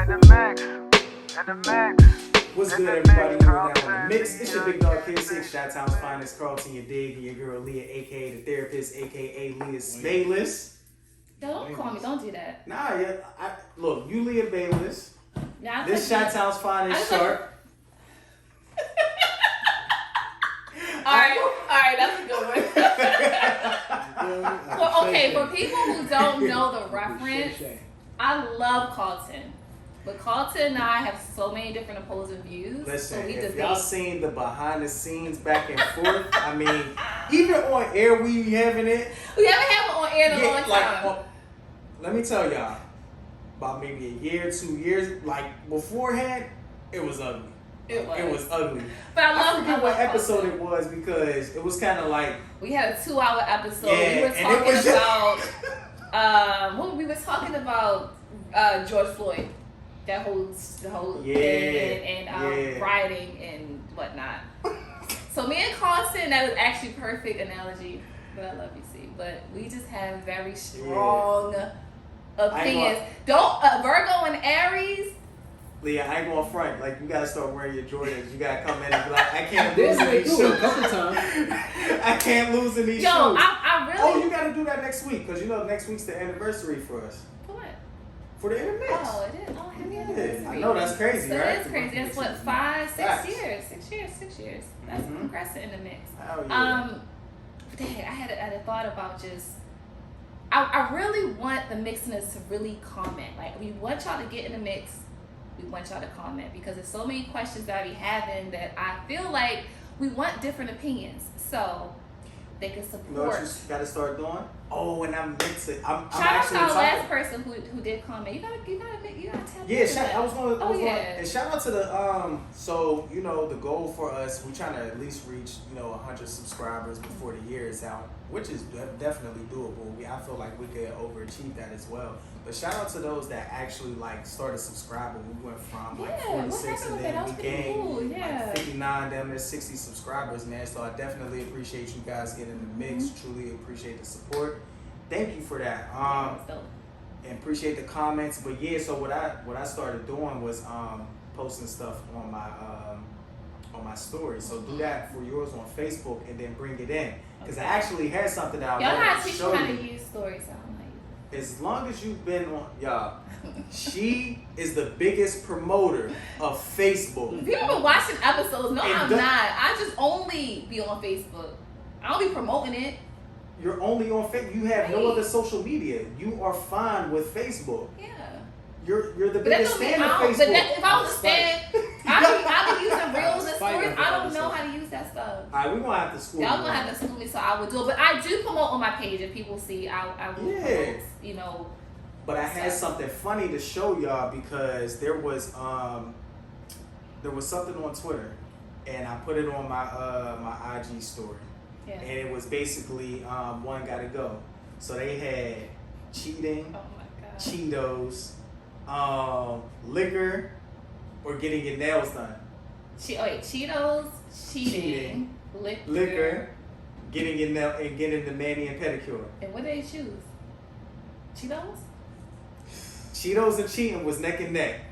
What's good, everybody? We're down on the mix. It's your big dog K6, Chi-Town's finest, Carlton, your dig, and your girl Leah, aka the therapist, aka Leah Bayless. Don't call me. Don't do that. Nah, yeah. Look, you Leah Bayless. Now, This Chi-Town's finest, Sharp. Alright, that's a good one. Well, okay, for people who don't know the reference, I love Carlton. But Carlton and I have so many different opposing views. Listen, so we if debate. y'all seen the behind the scenes back and forth, I mean, even on air we having it. We haven't had one on air in a long time. Let me tell y'all, about maybe a year, 2 years, like beforehand, it was ugly. It was ugly. But I forget what episode it was because it was kind of like we had a 2-hour episode. Yeah, we were talking about what we were talking about George Floyd, the whole thing and rioting and whatnot. So me and Carlton, that was actually perfect analogy. But I love you, C. But we just have very strong opinions. Don't Virgo and Aries. Leah, I ain't going front. Like, you gotta start wearing your Jordans. You gotta come in and be like, I can't lose in these shoes. A couple times. I can't lose in these shoes. I really. Oh, you gotta do that next week because you know next week's the anniversary for us. For what? For the intermix. Oh, it is. Oh, happy anniversary. I know that's crazy, so right? It is crazy. That's what 6 years. That's progressive in the mix. Oh yeah. Dang, I had a thought about just. I really want the mixness to really comment. Like, we want y'all to get in the mix. We want y'all to comment because there's so many questions that I be having that I feel like we want different opinions. So they can support. You know what you gotta start doing? Oh, and I'm mixing. I'm shout out actually to our talking. last person who did comment. You gotta tell Yeah, and shout out to the so you know the goal for us, we're trying to at least reach 100 subscribers before the year is out, which is definitely doable. I feel like we could overachieve that as well. But shout out to those that actually like started subscribing. We went from like 46 and then we gained like 59 down to 60 subscribers, man. So I definitely appreciate you guys getting in the mix. Truly appreciate the support. Thank you for that. And appreciate the comments. But yeah, so what I started doing was posting stuff on my story. So do that for yours on Facebook and then bring it in. Because I actually had something that I wanted to show you. Y'all gotta teach me how to use stories. As long as you've been on, y'all, she is the biggest promoter of Facebook. People been watching episodes. No, I'm not. I just only be on Facebook. I don't be promoting it. You're only on Facebook. You have no other social media. You are fine with Facebook. Yeah. You're the biggest fan of Facebook. If I was a fan, I be using reels and stories. I don't know how to use that stuff. All right, we're gonna have to school. Y'all gonna have to school me, so I will do it. But I do promote on my page. If people see, I will promote. But I had something funny to show y'all because there was something on Twitter, and I put it on my IG story, and it was basically one gotta go. So they had cheating, Cheetos, liquor, or getting your nails done. Cheetos, cheating, liquor, getting your nail and getting the mani and pedicure. And what did they choose? Cheetos? Cheetos and cheating was neck and neck.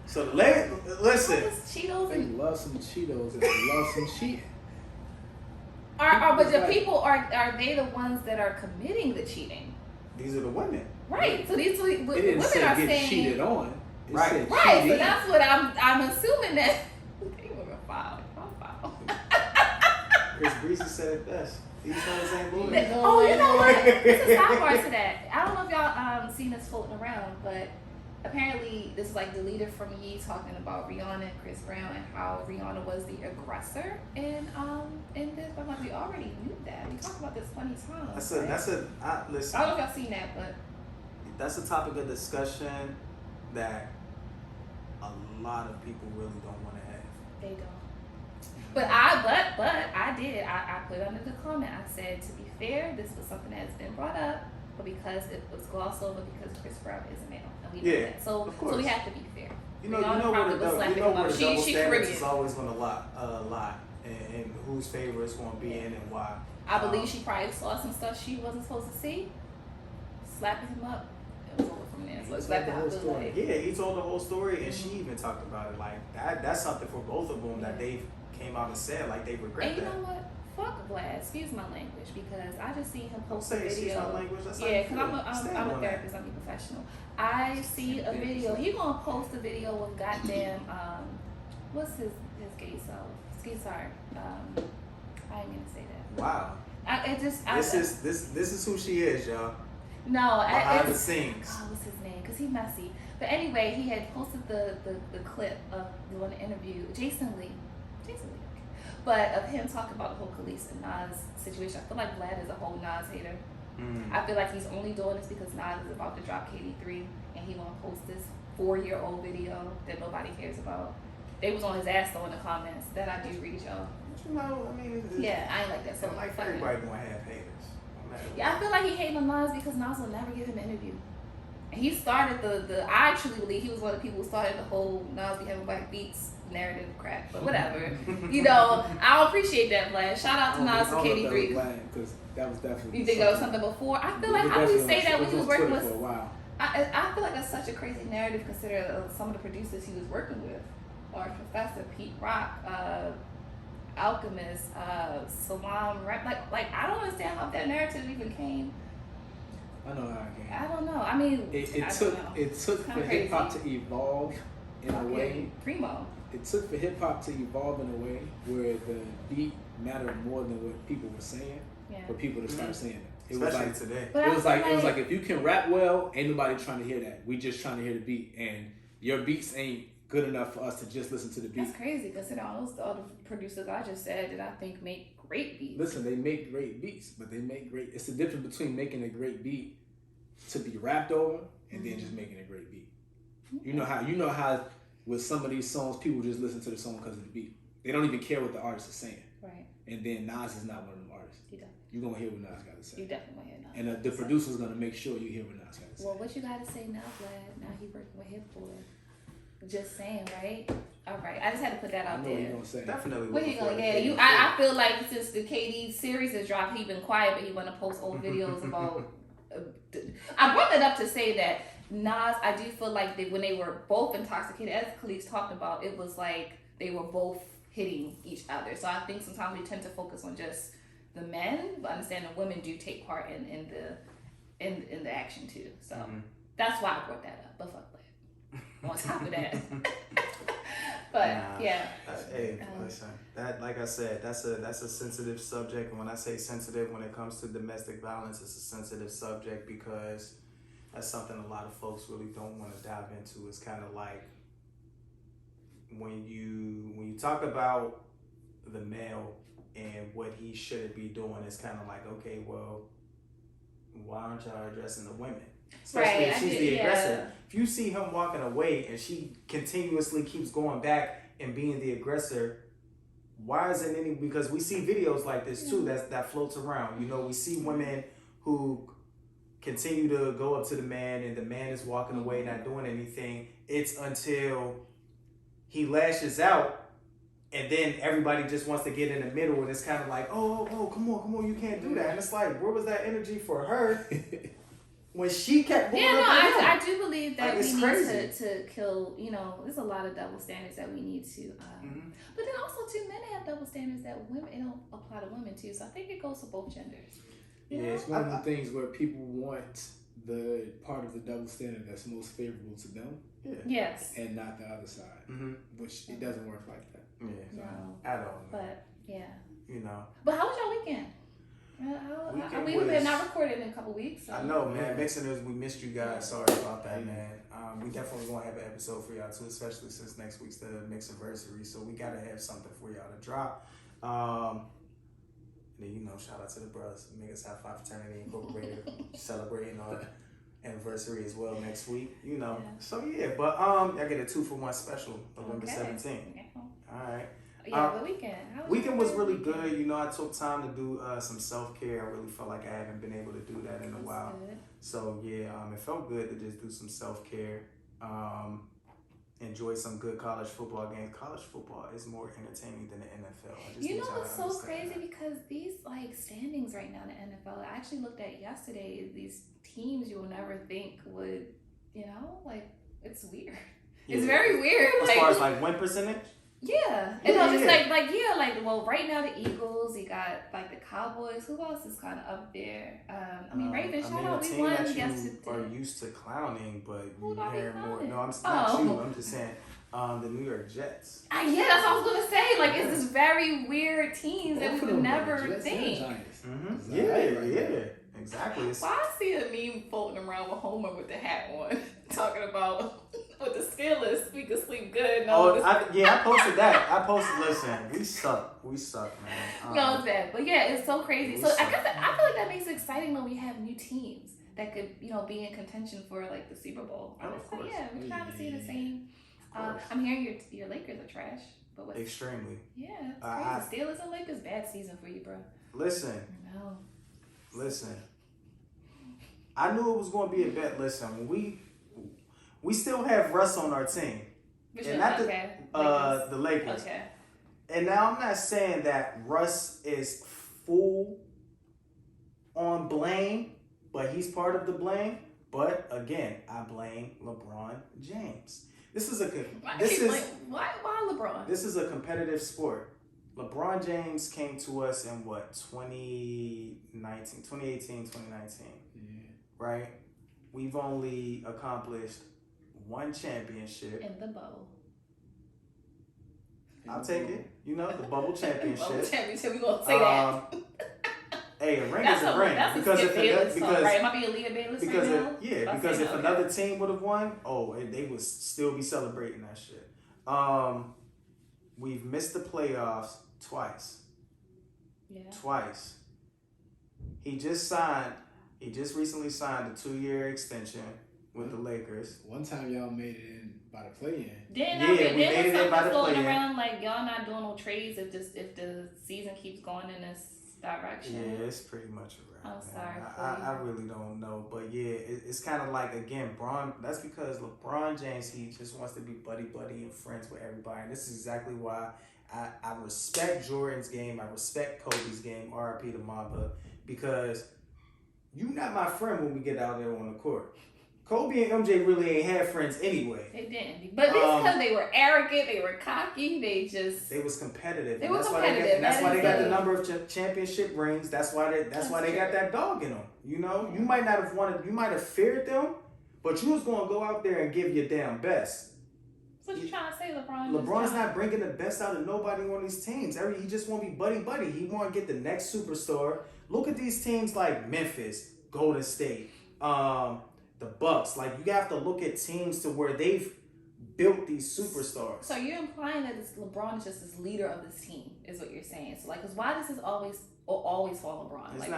So listen. Cheetos they love some Cheetos and they love some cheating. But the people are they the ones that are committing the cheating? These are the women. Right. So these women are get saying cheated on. Right. Right. So that's what I'm assuming that they were foul. Chris Breezy said it best. These fellas ain't moving. You know what? It's a sidebar to that. I don't know if y'all seen this floating around, but apparently this is like deleted from Ye talking about Rihanna and Chris Brown and how Rihanna was the aggressor in this. But like, we already knew that. We talked about this plenty of times. Listen. I don't know if y'all seen that, but that's a topic of discussion that a lot of people really don't want to have. They don't. But I did. I put under the comment. I said, to be fair, this was something that's been brought up, but because it was glossed over because Chris Brown is a male, and we know that. So we have to be fair. You know where the double standards is always going to lie, and whose favor it's going to be in and why. I believe she probably saw some stuff she wasn't supposed to see, slapping him up. It was over from in there. So He it's told like the I whole feel story. like Yeah, he told the whole story, and she even talked about it. Like that's something for both of them that they came out and said like they regret and you that. know what? Fuck Vlad. Excuse my language because I just see him Don't post a say excuse video. my language. That's Yeah, because I'm a on therapist. I'm a professional. I see a video. He gonna post a video with goddamn what's his gay self? Sorry. I ain't gonna say that. that. Wow. This is who she is, y'all. No, Behind the scenes. Oh, what's his name? Because he's messy. But anyway, he had posted the clip of doing the interview. Jason Lee. Okay. But of him talking about the whole Khalees and Nas situation. I feel like Vlad is a whole Nas hater. I feel like he's only doing this because Nas is about to drop KD3 and he want to post this 4-year-old video that nobody cares about. They was on his ass though in the comments. That I do read, y'all. You know, I mean, Yeah, I ain't like that. So like everybody gonna have haters. yeah, I feel like he hating on Nas because Nas will never give him an interview. And he started I actually believe he was one of the people who started the whole Nas be having black beats narrative crap, but whatever. You know, I don't appreciate that, Vlad. Shout out to Nas and KD3. Because that was definitely. You think that was something before? I feel like how do you say that when he was working with? For a while. I feel like that's such a crazy narrative considering some of the producers he was working with, Large Professor, Pete Rock, Alchemist, Salam, like I don't understand how that narrative even came. I know how it came. I don't know. I mean, it took for hip hop to evolve in a way. Primo. It took for hip hop to evolve in a way where the beat mattered more than what people were saying. Yeah. For people to start saying it. It Especially was like today. But it was like if you can rap well, ain't nobody trying to hear that. We just trying to hear the beat, and your beats ain't good enough for us to just listen to the beat. That's crazy considering all those other producers I just said that I think make great beats. Listen, they make great beats, but they make great. It's the difference between making a great beat to be rapped over and then just making a great beat. You know how with some of these songs, people just listen to the song because of the beat. They don't even care what the artist is saying. Right. And then Nas is not one of them artists. You're gonna hear what Nas got to say. You definitely want to hear Nas. And the producer's gonna make sure you hear what Nas got to say. Well, what you got to say now, Vlad? Now he working with Hit Boy. Just saying, right? All right. I just had to put that out I know there. what you're gonna say. Definitely. What you gonna get? I feel like since the KD series has dropped, he been quiet, but he want to post old videos about. I brought that up to say that Nas, I do feel like when they were both intoxicated, as Khalees talked about, it was like they were both hitting each other. So I think sometimes we tend to focus on just the men, but understand the women do take part in the action too. So that's why I brought that up. But fuck that. On top of that. But yeah. Hey, listen. That, like I said, that's a sensitive subject. And when I say sensitive, when it comes to domestic violence, it's a sensitive subject because that's something a lot of folks really don't want to dive into. It's kind of like when you talk about the male and what he shouldn't be doing, it's kind of like, okay, well, why aren't y'all addressing the women? Especially if she's the aggressor. If you see him walking away and she continuously keeps going back and being the aggressor, why isn't any? Because we see videos like this too that floats around. You know, we see women who continue to go up to the man and the man is walking away, not doing anything. It's until he lashes out and then everybody just wants to get in the middle and it's kind of like, oh, come on, you can't do that. And it's like, where was that energy for her? When she kept going up I do believe that like, we need to kill, there's a lot of double standards that we need to, but then also too, men have double standards that women, it don't apply to women too, so I think it goes to both genders. Yeah, it's one of the things where people want the part of the double standard that's most favorable to them. Yeah. Yes. And not the other side, which it doesn't work like that. Yeah, no. at all. But, yeah. But how was your weekend? We've been not recorded in a couple weeks. So. I know, man. Mixing us, we missed you guys. Sorry about that, man. We definitely gonna have an episode for y'all too, especially since next week's the Mixanniversary. So we gotta have something for y'all to drop. And then shout out to the brothers, Niggas High Five Fraternity Incorporated, celebrating our anniversary as well next week. Yeah. So yeah, but I get a 2-for-1 special November 17th. Yeah. All right. Yeah, the weekend. Weekend was really good. I took time to do some self-care. I really felt like I haven't been able to do that in a while. Good. So yeah, it felt good to just do some self-care. Enjoy some good college football games. College football is more entertaining than the NFL. What's so crazy because these standings right now in the NFL, I actually looked at yesterday, these teams you will never think would You know, like it's weird. Yeah. It's very weird. As far as like win percentage. Yeah, and I was just like well, right now the Eagles, you got like the Cowboys. Who else is kind of up there? I mean, Ravens. Shout out, we won yesterday. Are used to clowning, but Who you hear more. clowning? No, I'm not you. I'm just saying, the New York Jets. Yeah, that's what I was gonna say. Like, it's this very weird teams that we would never think. Mm-hmm. Yeah. Exactly. Well, I see a meme floating around with Homer with the hat on, talking about with the Steelers, we could sleep good. No, I posted that. Listen, we suck, man. No, it's bad, but yeah, it's so crazy. So I guess I feel like that makes it exciting when we have new teams that could, be in contention for like the Super Bowl. I would say, yeah, we're trying to see the same. I'm hearing your Lakers are trash, but what's extremely? Yeah, it's crazy. Steelers and Lakers, bad season for you, bro. Listen. No. Listen, I knew it was going to be a bet. Listen, we still have Russ on our team, and not the Lakers. Okay. And now I'm not saying that Russ is full on blame, but he's part of the blame. But again, I blame LeBron James. Why LeBron? This is a competitive sport. LeBron James came to us in 2018, 2019. Yeah. Right? We've only accomplished one championship. In the bubble. I'll take it. The bubble championship. Bubble championship, we gonna say that. Hey, a ring is a ring. Because right? It might be a Leah Bayless because if another team would have won, they would still be celebrating that shit. We've missed the playoffs twice. Yeah. Twice. He just recently signed a 2-year extension with the Lakers. One time y'all made it in by the play-in. We made it in by the play-in. Around like y'all not doing no trades if the season keeps going in this direction. Yeah, it's pretty much a wrap. I'm sorry. I really don't know, but yeah, it's kind of like, again, that's because LeBron James, he just wants to be buddy and friends with everybody. And this is exactly why I respect Jordan's game. I respect Kobe's game. R.I.P. to Mamba, because you not my friend when we get out there on the court. Kobe and MJ really ain't had friends anyway. They didn't. But it's because they were arrogant, they were cocky, they was competitive. That's why they got the number of championship rings. That's why they got that dog in them. You might not have wanted, you might have feared them, but you was going to go out there and give your damn best. What you trying to say, LeBron? LeBron's not bringing the best out of nobody on these teams. He just want to be buddy. He want to get the next superstar. Look at these teams like Memphis, Golden State, the Bucks. Like, you have to look at teams to where they've built these superstars. So you're implying that LeBron is just this leader of this team, is what you're saying. So, because why does this always fall LeBron? He's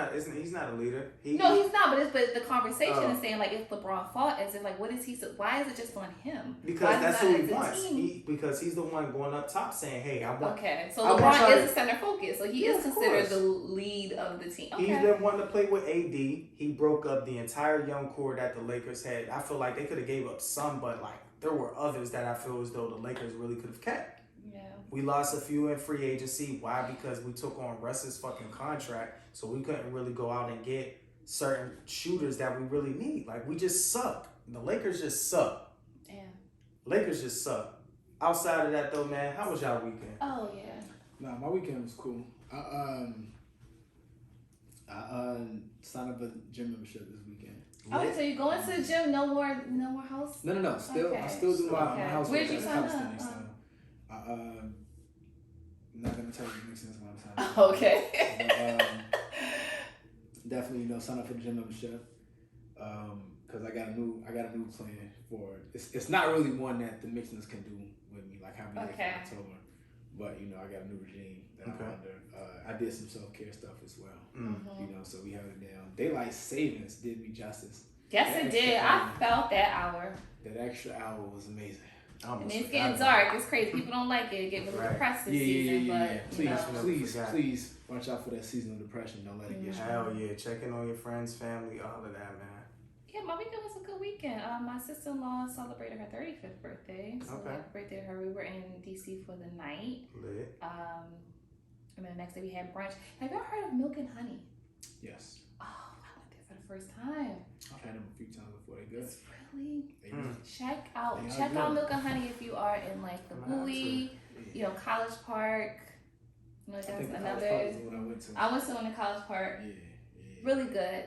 not a leader. He's not. But the conversation is saying, like, if LeBron fought, as if, like, what is he? Why is it just on him? Because that's who he wants. Because he's the one going up top saying, "Hey, I want." Okay, so LeBron is the center focus, so he is considered the lead of the team. Okay. He's been wanting to play with AD. He broke up the entire young core that the Lakers had. I feel like they could have gave up some, but like there were others that I feel as though the Lakers really could have kept. Yeah. We lost a few in free agency. Why? Because we took on Russ's fucking contract, so we couldn't really go out and get certain shooters that we really need. Like, we just suck. The Lakers just suck. Yeah. Lakers just suck. Outside of that, though, man, how was y'all weekend? Oh, yeah. Nah, my weekend was cool. I signed up for gym membership this weekend. Okay, so you're going to the gym? No more house? No. I still do my house. Where'd you sign up? I'm not gonna tell you the next sense when I'm signing up. Okay. But, definitely, sign up for the gym membership. Because I got a new plan for it. It's not really one that the Mixons can do with me, like how we did in October. But I got a new regime that I'm under. I did some self-care stuff as well. Mm-hmm. So we held it down. Daylight savings did me justice. Yes, it did. I felt that hour. That extra hour was amazing. And it's getting dark. It's crazy. People don't like it. Getting a little depressed this season. But Please watch out for that seasonal depression. Don't let it get you. Hell yeah. Checking on your friends, family, all of that, man. Yeah, my weekend was a good weekend. My sister-in-law celebrated her 35th birthday. So happy birthday to her. We were in DC for the night. Lit. And then the next day we had brunch. Have y'all heard of Milk and Honey? Yes. Oh, I went there for the first time. I've had them a few times before. They good. It's really check They out are Milk and Honey if you are in like the Bowie, College Park. That's another. I went to. I went to one in College Park. Yeah. Really good.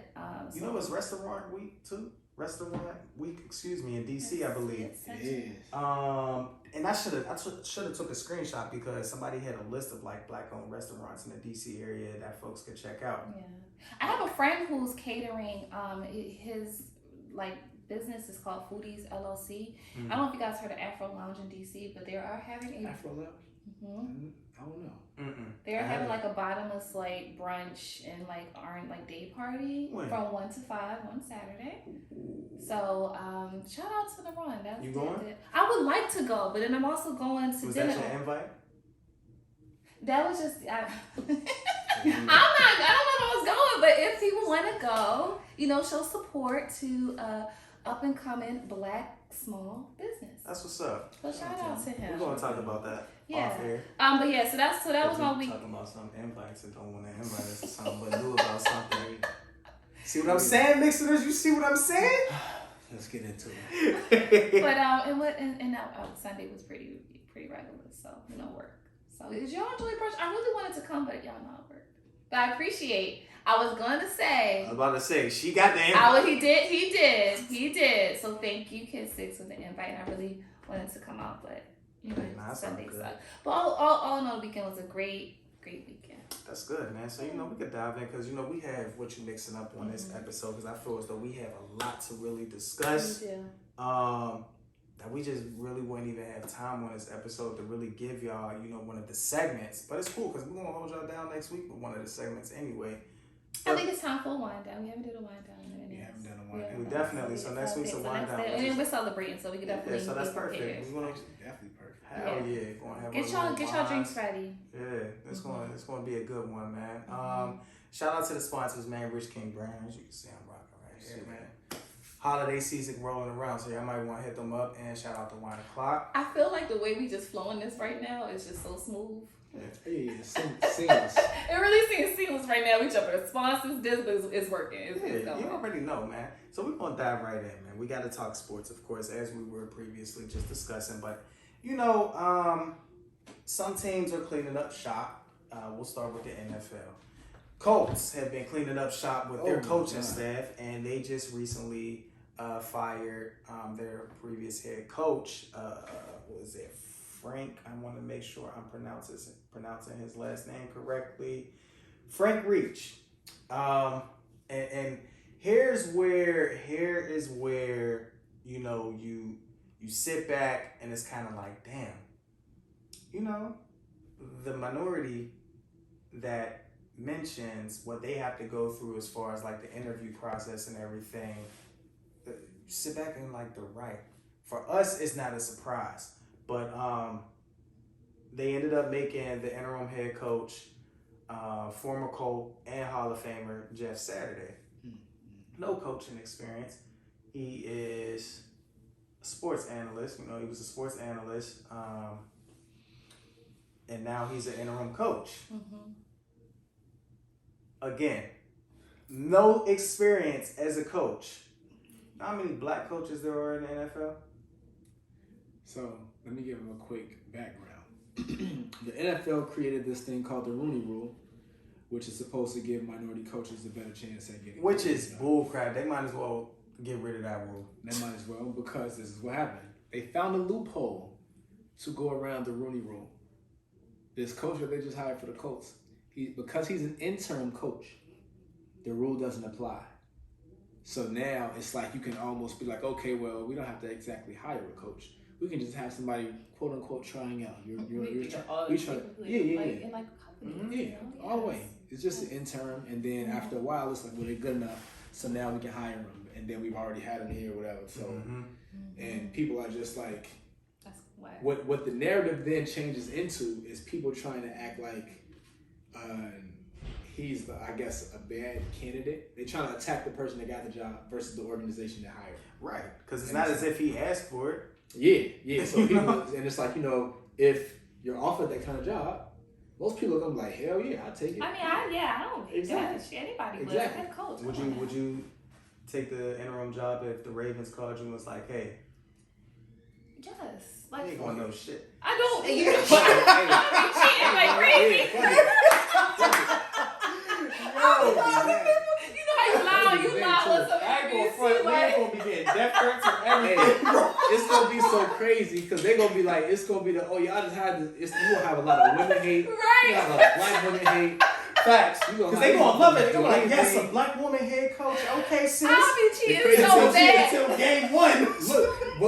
It's Restaurant Week too. Restaurant Week, in DC, I believe. It is. And I should have took a screenshot because somebody had a list of like black-owned restaurants in the DC area that folks could check out. Yeah, I have a friend who's catering. His business is called Foodies LLC. I don't know if you guys heard of Afro Lounge in DC, but they are having a Afro Lounge. I don't know. They are having a bottomless brunch and day party from 1 to 5 on Saturday. So shout out to the run. You going? I would like to go, but then I'm also going to dinner. Was that your invite? That was just I don't know if I was going, but if people want to go, show support to up and coming black small business. That's what's up. So shout out to him. We're gonna talk about that off air. But yeah, so that was my week. Talking about some invites and don't want to invite us to something, but knew about something. See what I'm saying, mixers? You see what I'm saying? Let's get into it. But Sunday was pretty regular, so work. So did y'all enjoy brunch? I really wanted to come, but y'all not work. But I appreciate. I was about to say she got the invite. He did. So thank you, Kid Six, for the invite. And I really wanted to come out, but Sunday sucked. But all in all, the weekend was a great weekend. That's good, man. So we could dive in because we have what you mixing up on this episode because I feel as though we have a lot to really discuss. We do. That we just really wouldn't even have time on this episode to really give y'all, one of the segments. But it's cool because we're gonna hold y'all down next week with one of the segments anyway. I think it's time for a wind down. We haven't done a wind down in a minute. We haven't done a wind down. We definitely. So next week's a wind down. And we're celebrating, so we can definitely. Yeah, so that's perfect. We're gonna definitely perfect. Hell yeah, gonna have get y'all drinks ready. Yeah, it's gonna be a good one, man. Shout out to the sponsors, man. Rich King Brands. You can see I'm rocking right here, man. Holiday season rolling around, so y'all might want to hit them up. And shout out to Wine O'Clock. I feel like the way we just flowing this right now is just so smooth. Yeah, seamless. It really seems seamless right now. We jumping responses, this is working. It's you already know, man. So we're gonna dive right in, man. We got to talk sports, of course, as we were previously just discussing. But some teams are cleaning up shop. We'll start with the NFL. Colts have been cleaning up shop with their coaching staff, and they just recently fired their previous head coach. What was it? Frank, I want to make sure I'm pronouncing his last name correctly. Frank Reich. And here is where you sit back and it's kind of like, damn, the minority that mentions what they have to go through as far as the interview process and everything, you sit back and they're right. For us, it's not a surprise. But they ended up making the interim head coach, former Colt and Hall of Famer Jeff Saturday. No coaching experience. He is a sports analyst. He was a sports analyst. And now he's an interim coach. Again, no experience as a coach. How many black coaches there are in the NFL? So let me give him a quick background. The NFL created this thing called the Rooney Rule, which is supposed to give minority coaches a better chance at getting. Which is bullcrap. They might as well get rid of that rule. They might as well, because this is what happened. They found a loophole to go around the Rooney Rule. This coach that they just hired for the Colts, because he's an interim coach, the rule doesn't apply. So now it's you can almost be like, okay, well, we don't have to exactly hire a coach. We can just have somebody, quote unquote, trying out. Always. It's just an interim, and then after a while, it's they're good enough, so now we can hire them, and then we've already had them here, or whatever. So, and people are just that's what the narrative then changes into is people trying to act like he's, I guess, a bad candidate. They're trying to attack the person that got the job versus the organization that hired him. Right, because it's not as if he asked for it. Yeah. So people, and it's if you're offered that kind of job, most people are gonna be like, hell yeah, I'll take it. I mean, I don't judge anybody, but as a coach. Would you take the interim job if the Ravens called you and was like, hey, Yes. you Like, ain't gonna know shit. I don't. You know, I'm cheating like crazy. You know how you lie on some I ain't gonna NBC, front. We ain't like. gonna be getting death threats and Hey, everything. it's gonna be so crazy because they're gonna be like, it's gonna be y'all just had this. You gonna have a lot of women hate. You Right. have a lot of black women hate. Facts. You gonna Because they have- gonna love it. They do gonna be like, yes, a anything. black woman head coach. Okay, sis. I'll be cheating crazy so shit bad. Until game one.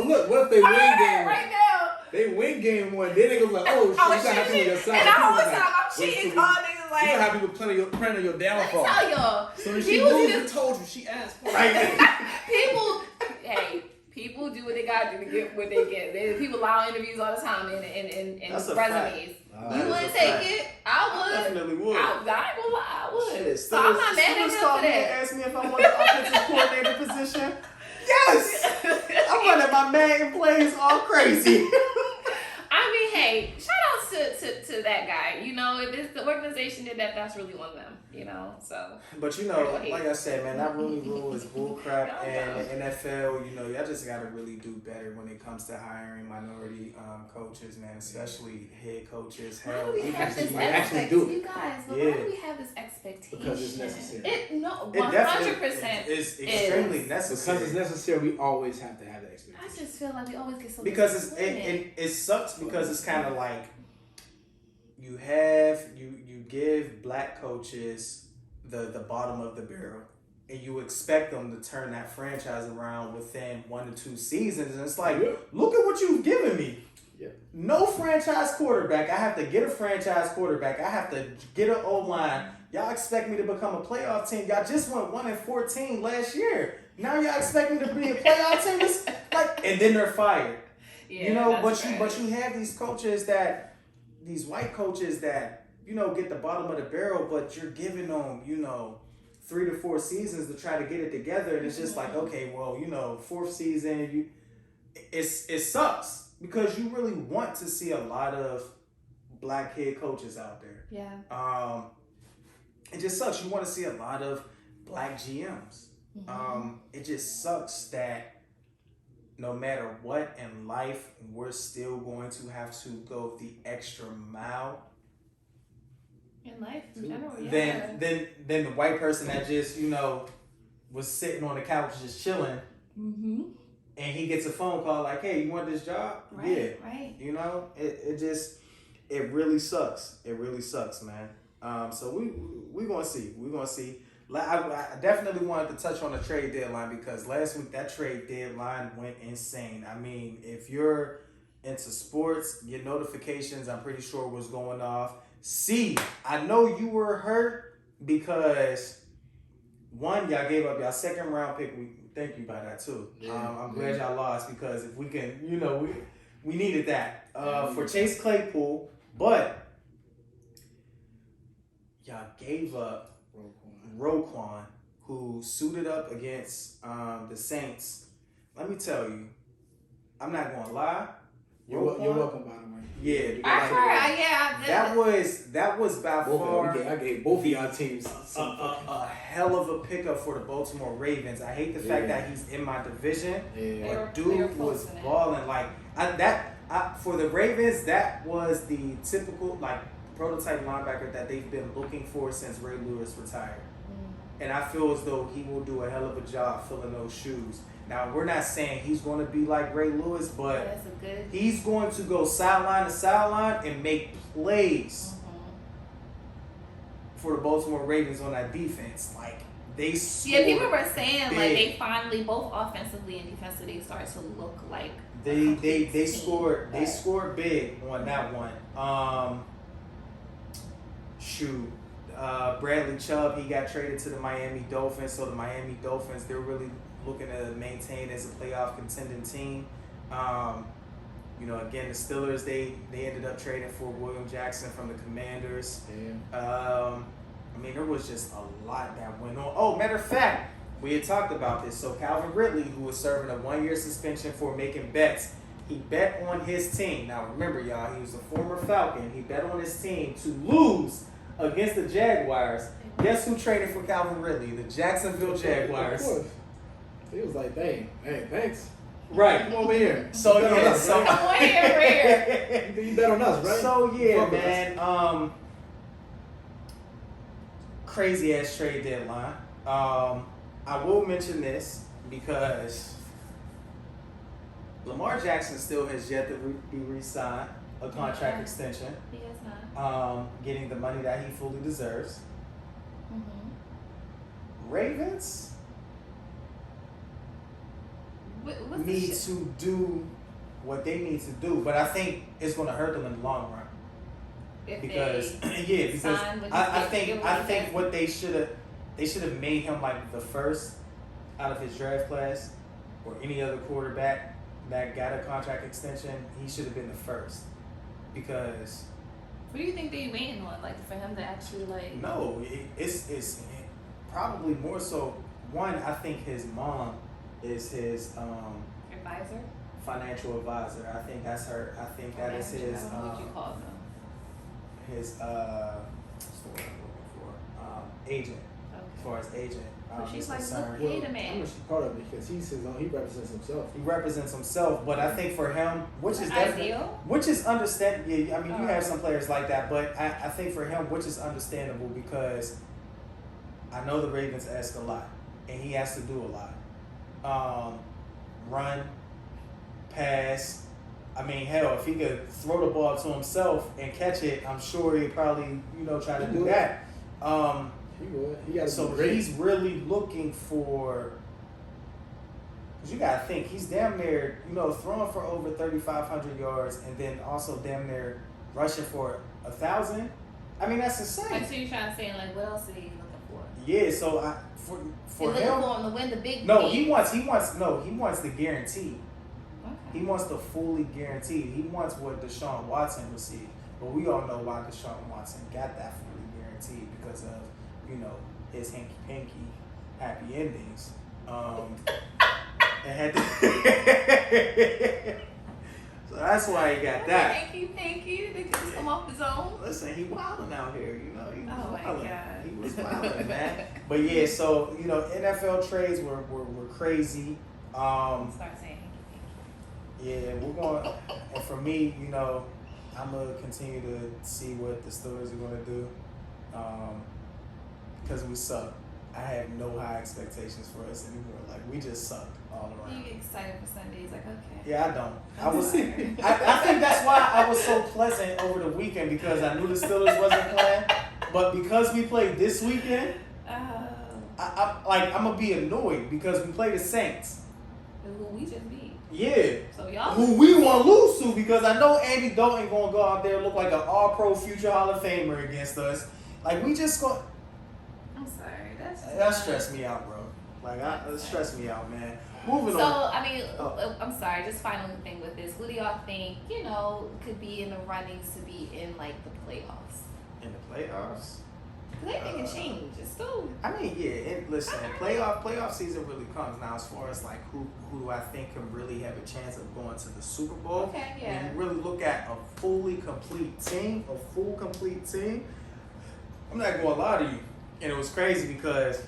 Look, what if they win game? Right now. They win game one. Then they gonna be like, oh, shit, Oh, you gotta have people on your shit. side. And the People whole like, time I'm wait, cheating, so all you- niggas You like. gonna have people planning your Let me downfall. tell y'all. So when she People moves, just- I told you, she asked. Right. People do what they gotta do to get what they get. People lie on interviews all the time and That's a resumes. That You is wouldn't a take fact. it. I would. Definitely would. I ain't gonna lie, I would. Shit, So I'm not mad at him Steelers for called me and that. asked me if I wanted the offensive coordinator position. Yes! I'm running my Madden plays all crazy. I mean, hey, shout outs to that guy. You know, if it's the organization did that, that's really on them. You know, so. But you know, like I said, man, that Rooney Rule is bullcrap, No, and the NFL, you know, y'all just gotta really do better when it comes to hiring minority coaches, man, especially head coaches. Why Hell, do we even have this you might actually expectation, do it. you guys? But Yeah. why do we have this expectation? Because it's necessary. It no, it 100%. is extremely is. necessary. Because it's necessary, we always have to have that I expectation. just feel like we always get so Because disappointed. it sucks because it's kind of like you give black coaches the bottom of the barrel, and you expect them to turn that franchise around within 1 to 2 seasons, and it's like, Yeah. look at what you've given me. Yeah. No franchise quarterback. I have to get a franchise quarterback. I have to get an O-line. Y'all expect me to become a playoff team. Y'all just went 1-14 last year. Now y'all expect me to be a playoff team? It's like, and then they're fired. Yeah, You know, that's but you have these coaches these white coaches that, you know, get the bottom of the barrel, but you're giving them, you know, 3 to 4 seasons to try to get it together, and it's just like, okay, well, you know, 4th season, it sucks because you really want to see a lot of black head coaches out there. Yeah. It just sucks. You want to see a lot of black GMs. It just sucks that no matter what in life, we're still going to have to go the extra mile. In life, in general, yeah. Then the white person that just, you know, was sitting on the couch just chilling, Mm-hmm. and he gets a phone call like, "Hey, you want this job?" Right, Yeah. right. You know, it really sucks. It really sucks, man. So we gonna see. We're gonna see. I definitely wanted to touch on the trade deadline because last week that trade deadline went insane. I mean, if you're into sports, your notifications, I'm pretty sure, was going off. C, I know you were hurt because one, y'all gave up y'all second round pick. We thank you by that too. I'm glad y'all lost because if we can, you know, we needed that for Chase Claypool, but y'all gave up Roquan, who suited up against the Saints. Let me tell you, I'm not gonna lie. You're welcome, by the way. Yeah, I heard, yeah. that was by far I gave both of y'all teams a hell of a pickup for the Baltimore Ravens. I hate the fact that he's in my division. Yeah. But dude was balling like for the Ravens. That was the typical prototype linebacker that they've been looking for since Ray Lewis retired. And I feel as though he will do a hell of a job filling those shoes. Now, we're not saying he's going to be like Ray Lewis, but he's going to go sideline to sideline and make plays for the Baltimore Ravens on that defense. Like, they scored. Yeah, people were saying big. like they finally, both offensively and defensively, start to look like they scored big on that one. Bradley Chubb, he got traded to the Miami Dolphins, so the Miami Dolphins, they're really looking to maintain as a playoff contending team. You know, again, the Steelers, they ended up trading for William Jackson from the Commanders. I mean, there was just a lot that went on. Oh, matter of fact, we had talked about this. So Calvin Ridley, who was serving a 1-year suspension for making bets, he bet on his team. Now, remember, y'all, he was a former Falcon. He bet on his team to lose against the Jaguars. Guess who traded for Calvin Ridley? The Jacksonville Jaguars. He was like, "Dang, hey, thanks. Right. Come over here. So You bet on yeah, us, so right? Come on here, You bet on us, right? So yeah, Fuck with us. man. Crazy ass trade deadline. I will mention this because Lamar Jackson still has yet to be re-signed a contract Yeah. extension. He has not. Getting the money that he fully deserves. Mm-hmm. Ravens What's the need shit? to do what they need to do, but I think it's going to hurt them in the long run. If Because they yeah, because sign with I his think deal I with think that- what they should have made him like the first out of his draft class or any other quarterback that got a contract extension. He should have been the first because What do you think they waiting on? Like for him to actually like? no, it's probably more so. One, I think his mom is his Advisor. financial advisor. I think that's her. I think that is Manager, his I don't know what you call them. his what's the word I'm looking for? Agent. As far as agent, But she's is like, concerned. look, Wait a I minute. know she's part of it because he represents himself. He represents himself, but I think for him, which is definitely, Ideal. which is understandable. Yeah, I mean, you have Oh. some players like that, but I think for him, which is understandable because I know the Ravens ask a lot, and he has to do a lot. Run, pass. I mean, hell, if he could throw the ball to himself and catch it, I'm sure he'd probably, try to He do would. that. He would. He got to So be great. he's really looking for. Cause you gotta think he's damn near, throwing for over 3,500 yards, and then also damn near rushing for 1,000. I mean, that's Like, insane. so you're trying to say like, what else are you looking for? Yeah. So for You're looking him, for him to win the big. no, game. he wants the guarantee. Okay. He wants the fully guaranteed. He wants what Deshaun Watson received, but we all know why Deshaun Watson got that fully guaranteed because of his hanky panky happy endings. It had to so that's why he got that. Thank you. They can just come off his own. Listen, he wilding out here, He was Oh my wilding. God. He was wilding, man. But yeah, so NFL trades were crazy. Start saying hanky Yeah, we're going. And for me, I'm gonna continue to see what the Steelers are gonna do, because we suck. I have no high expectations for us anymore. Like we just suck all panky. You around. get excited for Sundays, like okay. Yeah, I don't. I I'm was. sorry. I think that's why I was so pleasant over the weekend because I knew the Steelers wasn't playing, but because we played this weekend, I'm gonna be annoyed because we play the Saints. Who we just beat. Yeah. So y'all. Who we want to lose to because I know Andy Dalton gonna go out there and look like an All-Pro future Hall of Famer against us. Like we just go. I'm sorry. That stressed me out, bro. It stressed me out, man. Moving So on. I mean, I'm sorry. Just final thing with this. Who do y'all think could be in the runnings to be in like the playoffs? In the playoffs. Cause everything can change. It's still. I mean, yeah. Listen, playoff season really comes now. As far as like who do I think can really have a chance of going to the Super Bowl? Okay, yeah. When you really look at a full complete team, I'm not gonna lie to you. And it was crazy because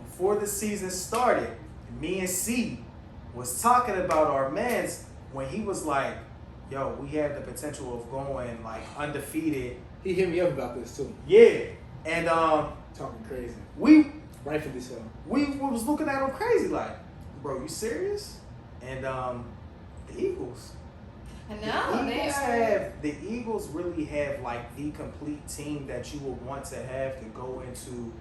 before the season started, me and C was talking about our mans when he was like, yo, we have the potential of going like undefeated. He hit me up about this too. Yeah. And Talking crazy. we Rightfully so. was looking at him crazy like, bro, you serious? And the Eagles. No, they are. The Eagles really have like the complete team that you would want to have to go into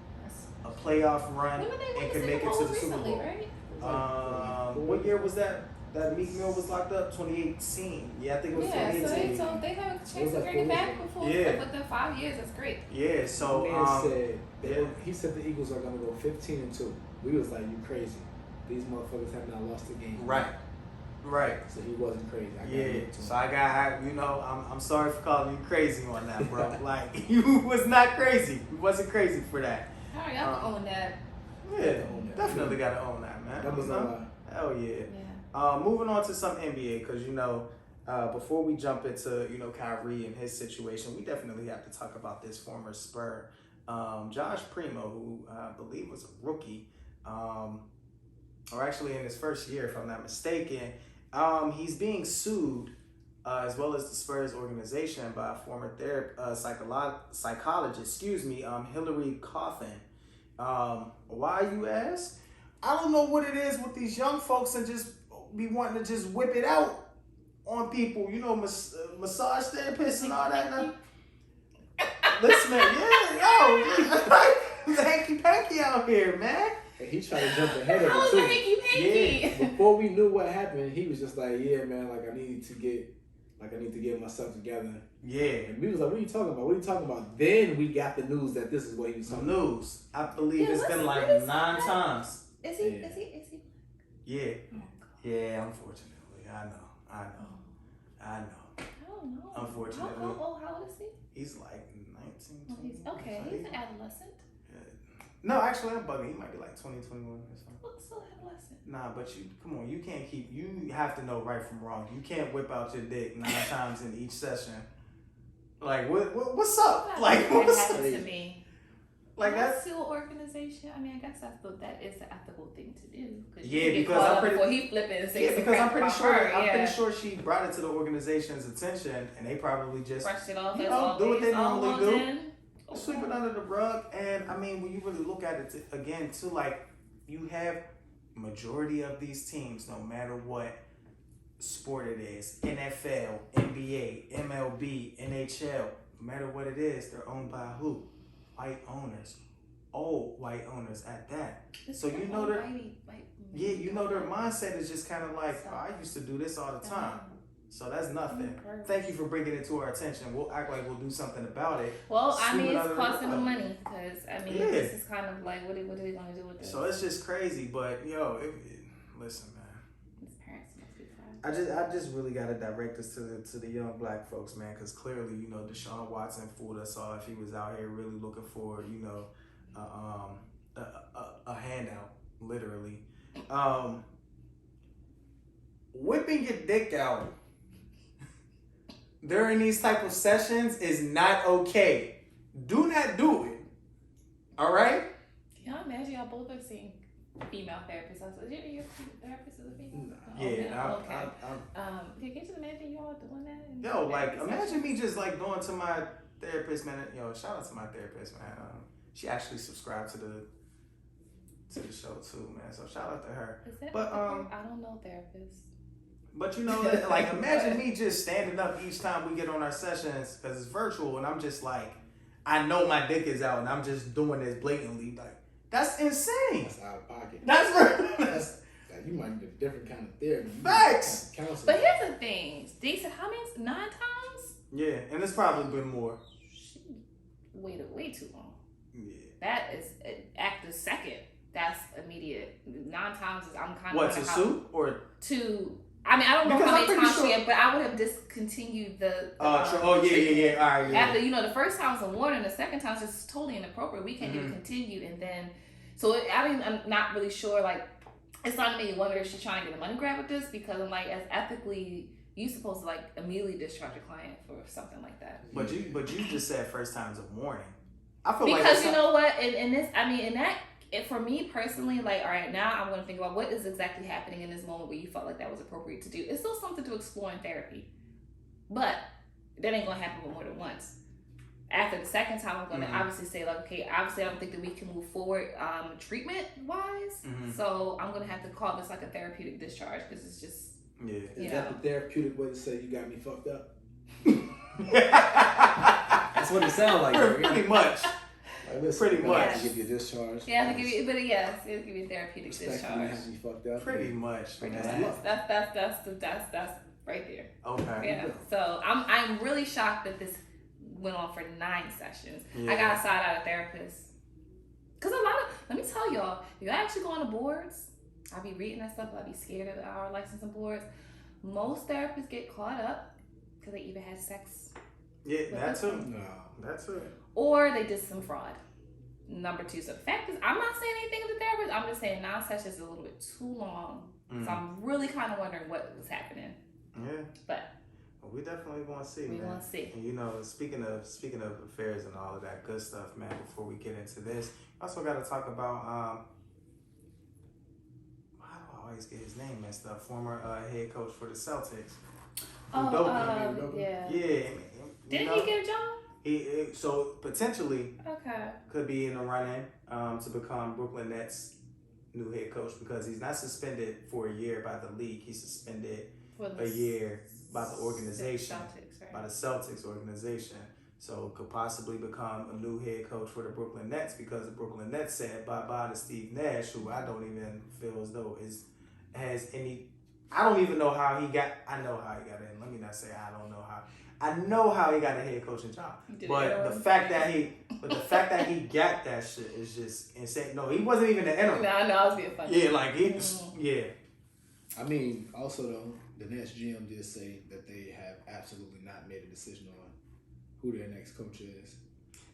a playoff run When did they win and the can make Super it to Bowl the Super recently, Bowl. right? What year was that? That Meek Mill was locked up? 2018. Yeah, I think it was Yeah, 2018. so they have a chance was to that bring it 4 back years before Yeah. within 5 years. That's great. Yeah, so Man he said the Eagles are gonna go 15-2. We was like, you crazy. These motherfuckers have not lost a game. right. So he wasn't crazy. I gotta Yeah, give it to him. so I'm sorry for calling you crazy on that, bro. Like, you was not crazy. You wasn't crazy for that. All right, y'all can own that. Yeah, definitely got to own that, man. That was Hell yeah. Yeah. Moving on to some NBA, because, before we jump into, Kyrie and his situation, we definitely have to talk about this former Spur. Josh Primo, who I believe was a rookie or actually in his first year, if I'm not mistaken. He's being sued, as well as the Spurs organization, by a former psychologist, Hillary Coffin. Why, you ask? I don't know what it is with these young folks and just be wanting to just whip it out on people, massage therapists and all that. Listen, man, the hanky panky out here, man. And he tried to jump ahead of How it was too. the hanky panky? Yeah, before we knew what happened, he was just like, "Yeah, man, I need to get myself together." Yeah. And we was like, "What are you talking about? What are you talking about?" Then we got the news that this is what he was talking about. News. I believe it's been like 9 times. Is he? Is he? Yeah. Oh, Yeah, unfortunately. I know. I don't know. Unfortunately. How old is he? He's like 19. Oh, he's an adolescent. No, actually, I'm bugging. He might be like 20, 21 or something. Looks so adolescent. Nah, but come on, you have to know right from wrong. You can't whip out your dick 9 times in each session. Like, what's up? Like, what's up? Happened to me? Like that's still organization. I mean, I guess that is the ethical thing to do. Yeah, because I'm pretty. Before he flip it and say because I'm pretty her, sure she brought it to the organization's attention, and they probably just brushed it off. Do what they normally do. Okay. Sweep it under the rug. And I mean, when you really look at it again, too, like you have majority of these teams, no matter what sport it is, NFL, NBA, MLB, NHL, no matter what it is, they're owned by who? White owners, old white owners at that. So you know their their mindset is just kind of like, I used to do this all the time, so that's nothing. Thank you for bringing it to our attention. We'll act like we'll do something about it. Well, I mean, it's costing them money because this is kind of like what are we gonna do with this? So it's just crazy, but listen, man. His parents must be proud. I just really gotta direct this to the young black folks, man, because clearly, Deshaun Watson fooled us all if he was out here really looking for, a handout, literally. Whipping your dick out during these type of sessions is not okay. Do not do it. All right? Can y'all imagine y'all both are seeing female therapists? I was like, your therapist is a female? Yeah. Can you just imagine y'all doing that? Yo, like, imagine me just like going to my therapist, man. Shout out to my therapist, man. She actually subscribed to the show too, man. So shout out to her. But I don't know therapists. But like, imagine me just standing up each time we get on our sessions because it's virtual, and I'm just like, I know my dick is out, and I'm just doing this blatantly. Like, that's insane. That's out of pocket. That's you might need a different kind of therapy. Facts. But here's the thing. They said how many? 9 times? Yeah, and it's probably been more. She waited way too long. Yeah. That is after second. That's immediate. 9 times is I'm kind of what to sue or to. I mean, I don't know because how many times she had, but I would have discontinued the yeah. All right, yeah. After the first time was a warning, the second time was just totally inappropriate. We can't even continue, and then I'm not really sure. Like, it's starting to make me wonder if she's trying to get a money grab with this because I'm like, as ethically, you're supposed to like immediately discharge a client for something like that. But you just said first time's a warning. I feel because like you know what, in this, I mean, in that. For me personally, like, all right, now I'm going to think about what is exactly happening in this moment where you felt like that was appropriate to do. It's still something to explore in therapy, but that ain't going to happen more than once. After the second time, I'm going to obviously say, like, okay, obviously I don't think that we can move forward treatment-wise, so I'm going to have to call this like a therapeutic discharge because it's just, Is that the therapeutic way to say you got me fucked up? That's what it sounds like. Pretty much. Like, listen, pretty much. To give you a discharge. Yeah, to give you, but yes, it'll give you a therapeutic discharge. Have me fucked up. Pretty much. That's right there. Okay. Yeah. So I'm really shocked that this went on for 9 sessions. Yeah. I got a side out of therapists. Cause let me tell y'all, if you actually go on the boards, I'll be reading that stuff. I'll be scared of our licensing boards. Most therapists get caught up because they either had sex. Yeah, that's it. No. That's it. Or they did some fraud. Number 2. So the fact is, I'm not saying anything of the therapist. I'm just saying 9 sessions is a little bit too long. So I'm really kind of wondering what was happening. Yeah. But we definitely want to see. We want to see. And speaking of affairs and all of that good stuff, man. Before we get into this, also got to talk about always get his name messed up. Former head coach for the Celtics. Yeah. Yeah. Didn't he get a job? So potentially Okay. could be in the running to become Brooklyn Nets' new head coach because he's not suspended for a year by the league. He's suspended a year by the organization, Celtics, right? by the Celtics organization. So could possibly become a new head coach for the Brooklyn Nets because the Brooklyn Nets said bye-bye to Steve Nash, who I don't even feel as though has any. I don't even know how he got. I know how he got in. Let me not say I don't know how. I know how he got a head coaching job, but the fact that he got that shit is just insane. No, he wasn't even the interim. No, I know I was being funny. Yeah, like yeah. I mean, also though, the Nets GM did say that they have absolutely not made a decision on who their next coach is.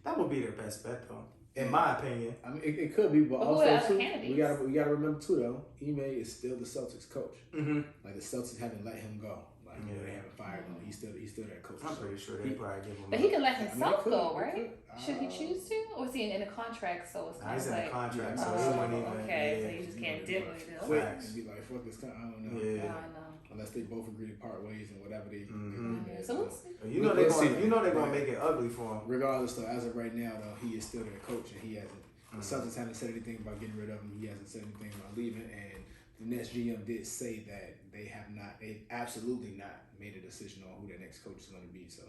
That would be their best bet, though, in my opinion. I mean, it could be, but who also are the too, candidates? we gotta remember too though, Ime is still the Celtics coach. Mm-hmm. Like the Celtics haven't let him go. Like they haven't fired him. He's still their coach. I'm pretty sure they probably give him. But he can let himself could, go, he right? could. Should he choose to, or is he in a contract? So it's kind He's of in like a contract, so oh, he wouldn't even. okay, Yeah, so you just can't dip with it. Quick Facts. and be like, fuck this. I don't know. Yeah. I know. Unless they both agree to part ways and whatever they. Mhm. So we'll see. You know they're We'll see. going. You know they're going to make it ugly for him. Regardless, though, as of right now, though, he is still their coach, and he hasn't. Mm-hmm. The Celtics haven't said anything about getting rid of him. He hasn't said anything about leaving, and the Nets GM did say that they absolutely not made a decision on who their next coach is going to be. So,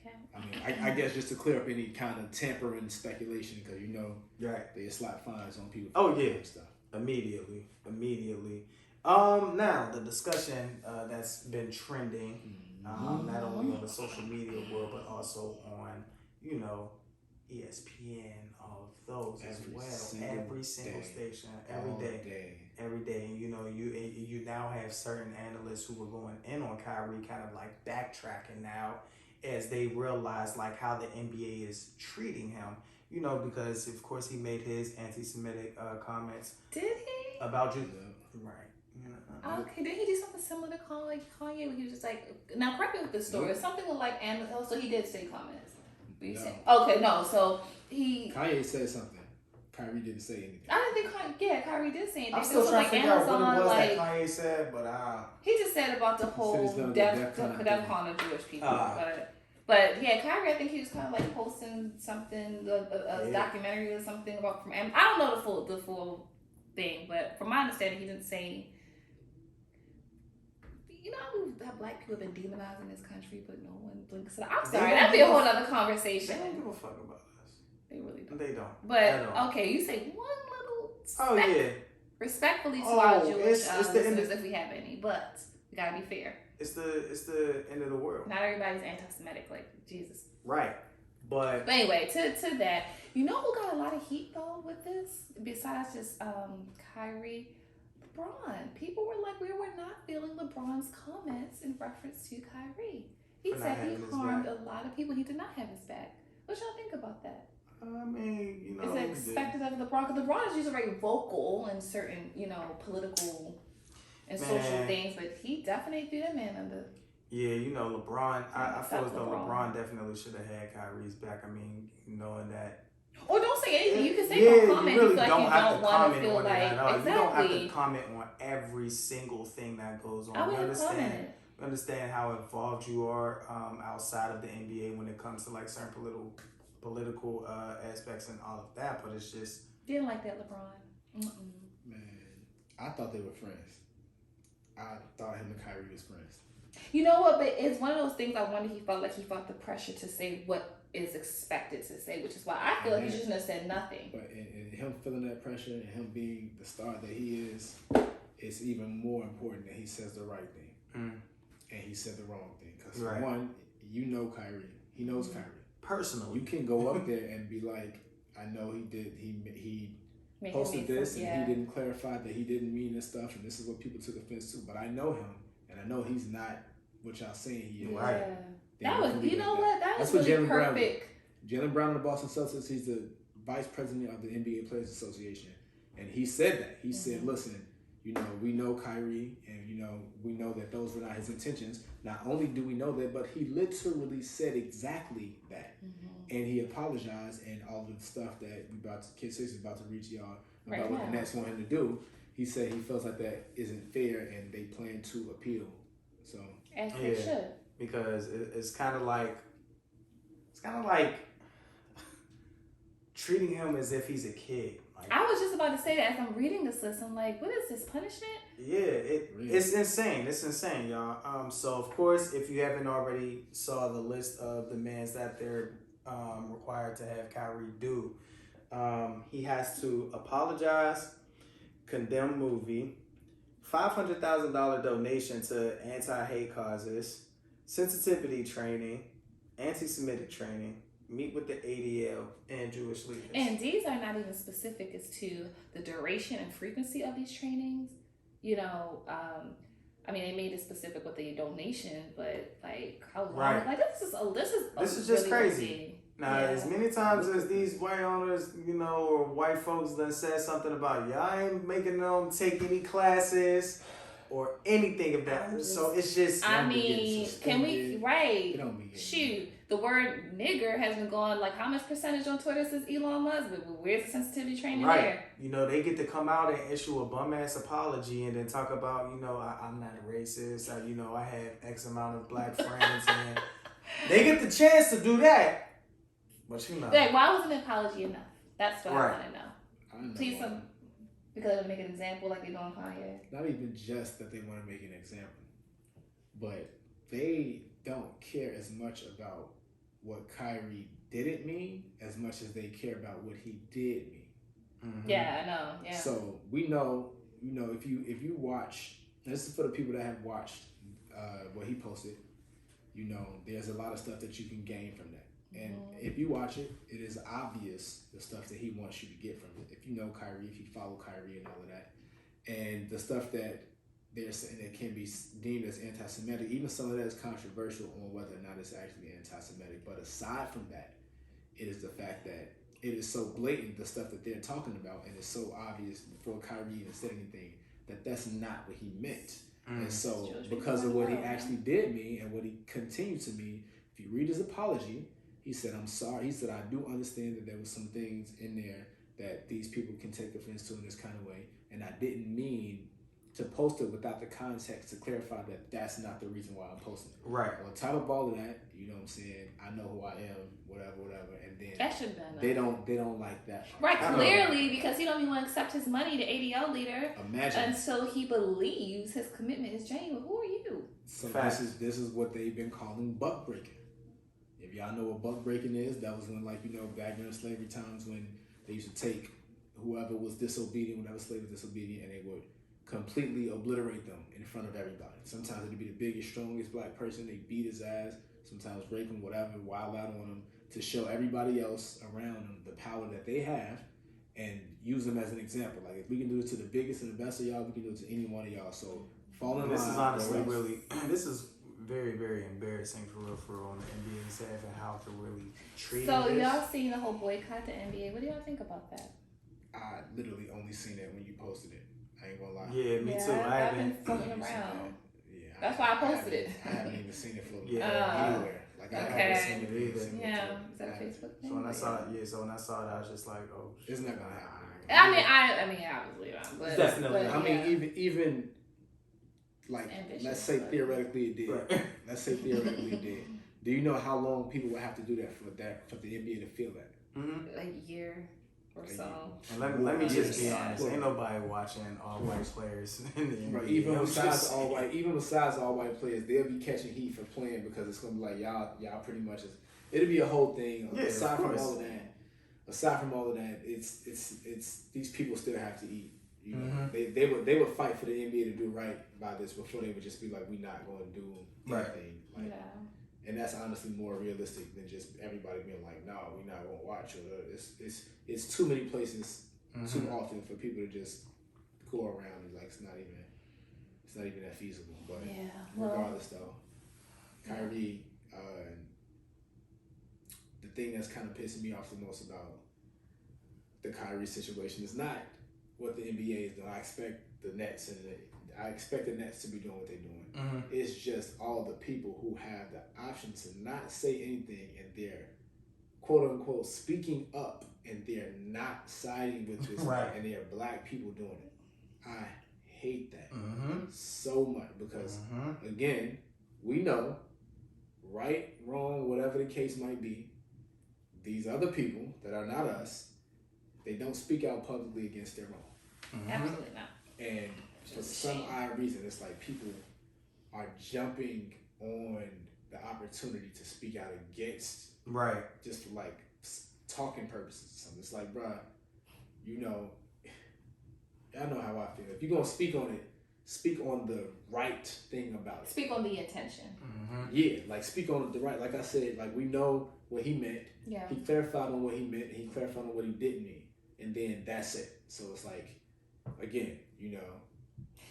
Okay. I mean, I guess just to clear up any kind of tampering speculation, because Right. they slap fines on people. Oh, yeah. and stuff. Immediately. Now the discussion that's been trending, not only on the social media world but also on ESPN, all of those as well. Every single station, every day. And you now have certain analysts who are going in on Kyrie, kind of like backtracking now as they realize like how the NBA is treating him. Because of course he made his anti-Semitic comments. Did he? About you, right? Okay, did he do something similar to Kanye? Where he was just like, now correct me with this story. Something like, so he did say comments. Okay, no, so he. Kanye said something. Kyrie didn't say anything. I didn't think Kyrie did say anything. I'm still trying to figure out what it was like, that Kanye said, but he just said about the whole DEFCON of Jewish people. But yeah, Kyrie, I think he was kind of like posting something, a documentary or something about from. I don't know the full thing, but from my understanding, he didn't say. That black people have been demonized in this country, but no one blinks. I'm sorry, that'd be a whole other conversation. They don't give a fuck about us. They really don't. They don't. But okay, you say one little. Respectfully to our Jewish listeners, if we have any, but we gotta be fair. It's the end of the world. Not everybody's anti-Semitic like Jesus. Right. But anyway, to that, who got a lot of heat though with this? Besides just Kyrie, LeBron. People were like, we were not feeling LeBron's comments in reference to Kyrie. He said he harmed a lot of people. He did not have his back. What y'all think about that? I mean, is it expected of LeBron? Because LeBron is usually very vocal in certain, political and social things, but he definitely threw that man under. Yeah, LeBron. I feel as though LeBron definitely should have had Kyrie's back. I mean, knowing that. Or don't say anything. You can say no comment. You really don't have to want to comment feel on like it at all. exactly. You don't have to comment on every single thing that goes on. I would have commented. Understand how involved you are outside of the NBA when it comes to like certain political aspects and all of that, but it's just didn't like that LeBron. Man, I thought they were friends. I thought him and Kyrie was friends. You know what? But it's one of those things. I wonder he felt the pressure to say what is expected to say, which is why I feel like he shouldn't have said nothing. But in him feeling that pressure and him being the star that he is, it's even more important that he says the right thing and he said the wrong thing. Because for one, Kyrie, he knows Kyrie personally. You can go up there and be like, I know he did. He posted this and he didn't clarify that he didn't mean this stuff, and this is what people took offense to. But I know him, and I know he's not what y'all saying he is. Right. That was, that was really perfect. Jaylen Brown of the Boston Celtics, he's the vice president of the NBA Players Association. And he said that. He said, listen, we know Kyrie, and, we know that those were not his intentions. Not only do we know that, but he literally said exactly that. And he apologized, and all of the stuff that Kid 6 is about to reach y'all about what the Nets want him to do. he said he feels like that isn't fair, and they plan to appeal. So As they should. Because it's kind of like treating him as if he's a kid. Like, I was just about to say that as I'm reading this list, I'm like, what is this punishment? yeah, it's insane. It's insane, y'all. So of course, if you haven't already saw the list of demands that they're required to have Kyrie do, he has to apologize, condemn movie, $500,000 donation to anti-hate causes, sensitivity training, anti-Semitic training, meet with the ADL and Jewish leaders. And these are not even specific as to the duration and frequency of these trainings. You know, I mean, they made it specific with the donation, but like how long? Right. Like this is just really crazy. big. Now, Yeah. as many times as these white owners, you know, or white folks done said something about y'all ain't making them take any classes or anything of that. So it's just. I mean, can we right? Shoot. Shoot, the word nigger has been going like how much percentage on Twitter since Elon Musk? But where's the sensitivity training there? You know, they get to come out and issue a bum ass apology and then talk about, you know, I'm not a racist. You know, I have X amount of black friends, and they get the chance to do that. But you know, Like, why wasn't an apology enough? That's what I Right. want to know. Please, because they want to make an example like they do on Kanye. Not even just that they want to make an example, but they don't care as much about what Kyrie didn't mean as much as they care about what he did mean. Mm-hmm. Yeah, I know. Yeah. So we know, you know, if you watch, this is for the people that have watched what he posted. You know, there's a lot of stuff that you can gain from that. And if you watch it, it is obvious the stuff that he wants you to get from it. If you know Kyrie, if you follow Kyrie and all of that, and the stuff that they're saying that can be deemed as anti-Semitic, even some of that is controversial on whether or not it's actually anti-Semitic. But aside from that, it is the fact that it is so blatant, the stuff that they're talking about, and it's so obvious before Kyrie even said anything that that's not what he meant. And so because of what he actually did mean and what he continued to mean, if you read his apology, he said, I'm sorry. He said, I do understand that there was some things in there that these people can take offense to in this kind of way. And I didn't mean to post it without the context to clarify that that's not the reason why I'm posting it. Right. On top of all of that, you know what I'm saying? I know who I am, whatever. And then That should have been they don't like that part. right, clearly, because he don't even want to accept his money, the ADL leader, Imagine. until he believes his commitment is genuine. Who are you? So this is what they've been calling buck breaking. If y'all know what buck breaking is, that was when, like, you know, back during slavery times when they used to take whoever was disobedient, whenever slave was disobedient, and they would completely obliterate them in front of everybody. Sometimes it'd be the biggest, strongest black person. They beat his ass, sometimes rape him, whatever, wild out on him to show everybody else around them the power that they have and use them as an example. Like, if we can do it to the biggest and the best of y'all, we can do it to any one of y'all. So fall in line. This is honestly really, this is very, very embarrassing for real on the NBA's half and how to really treat So this. y'all seen the whole boycott the NBA. What do y'all think about that? I literally only seen it when you posted it. I ain't gonna lie. Yeah, me too. I've been floating around. Yeah, That's why I posted it. I haven't even seen it floating anywhere. Like, I Okay. haven't seen it either. Yeah, is that a Facebook thing? So when I saw it, I was just like, oh, It's not gonna happen. I mean, obviously, but Definitely. But, I mean, yeah. even like, Ambitious, let's say but- theoretically it did. Right. Let's say theoretically it did. Do you know how long people would have to do that for the NBA to feel that? mm-hmm. like a year or Like, so. And let me just be Yeah. honest. Ain't nobody watching all white players in the NBA. Right, even I'm besides just all saying. white, players, they'll be catching heat for playing because it's gonna be like y'all pretty much is. It'll be a whole thing. Yeah, aside of from course. all of that, it's these people still have to eat. You know, Mhm. they would fight for the NBA to do right by this before they would just be like, we not going to do Right. anything. Like, Yeah. and that's honestly more realistic than just everybody being like, no, we're not going to watch it. It's too many places too often for people to just go around and like it's not even that feasible. But Yeah. Well, regardless though, Kyrie, the thing that's kind of pissing me off the most about the Kyrie situation is not what the NBA is doing. I expect the Nets to be doing what they're doing. Mhm. It's just all the people who have the option to not say anything and they're quote unquote speaking up and they're not siding with this Right. and they're black people doing it. I hate that so much because, again, we know, right, wrong, whatever the case might be, these other people that are not us, they don't speak out publicly against their own. Absolutely not. And for some odd reason, it's like people are jumping on the opportunity to speak out against, right, just for like talking purposes or something. It's like, bruh, you know, I know how I feel. If you're gonna speak on it, speak on the right thing about it. Speak on the intention. Yeah, like speak on the right. Like I said, like we know what he meant. Yeah. He clarified on what he meant. He clarified on what he didn't mean, and then that's it. So it's like, again, you know.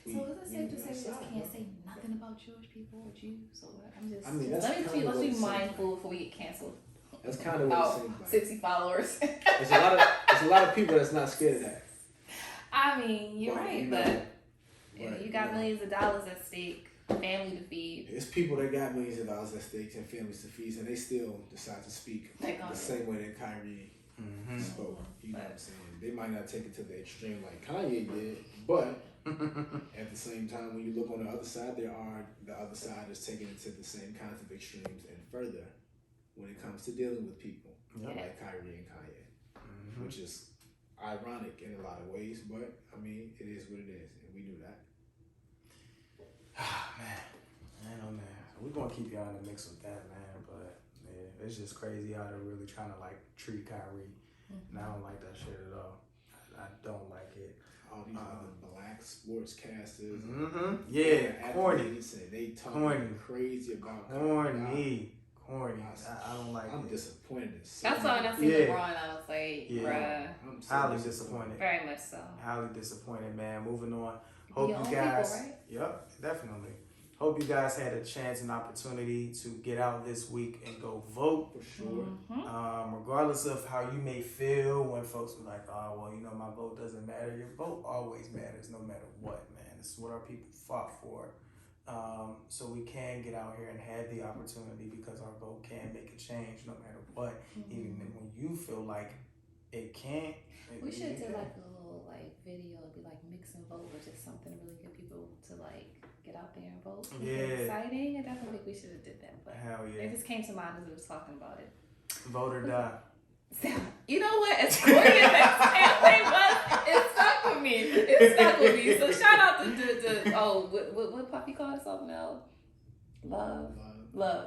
So is it safe to say we just can't say nothing about Jewish people or Jews? So I'm just. I mean, that's let's kind of be what it mindful seems before we get canceled. That's kind of what it seems like. 60 followers. There's a lot of people that's not scared of that. I mean, you're right, you know, but you got millions of dollars at stake, family to feed. It's people that got millions of dollars at stake and families to feed, and they still decide to speak the same way that Kyrie spoke. You know what I'm saying? They might not take it to the extreme like Kanye did, but at the same time, when you look on the other side, the other side is taking it to the same kinds of extremes and further when it comes to dealing with people like Kyrie and Kanye, which is ironic in a lot of ways, but I mean, it is what it is, and we knew that. Man, oh man, we're gonna keep y'all in the mix with that, man. But yeah, it's just crazy how they're really trying to like treat Kyrie, and I don't like that shit at all. I don't like it. All these other black sportscasters, corny. And they talking crazy about corny. I don't like I'm it. disappointed. That's why when I seen LeBron, I was like, bruh. I'm so highly disappointed. Very much so. Highly disappointed, man. Moving on. Hope Your you own guys. people, right? Yep, definitely. Hope you guys had a chance and opportunity to get out this week and go vote. For sure. Regardless of how you may feel when folks are like, oh, well, you know, my vote doesn't matter. Your vote always matters no matter what, man. This is what our people fought for. So we can get out here and have the opportunity because our vote can make a change no matter what. Even when you feel like it can't. We should do like a little like video, be like mix and vote or just something to really get people to like get out there and vote. It's exciting. I definitely think we should have did that. But hell yeah. it just came to mind as we was talking about it. Vote or die. You know what? As corny as that campaign was, it stuck with me. It stuck with me. So shout out to what Puffy called it something else? Love.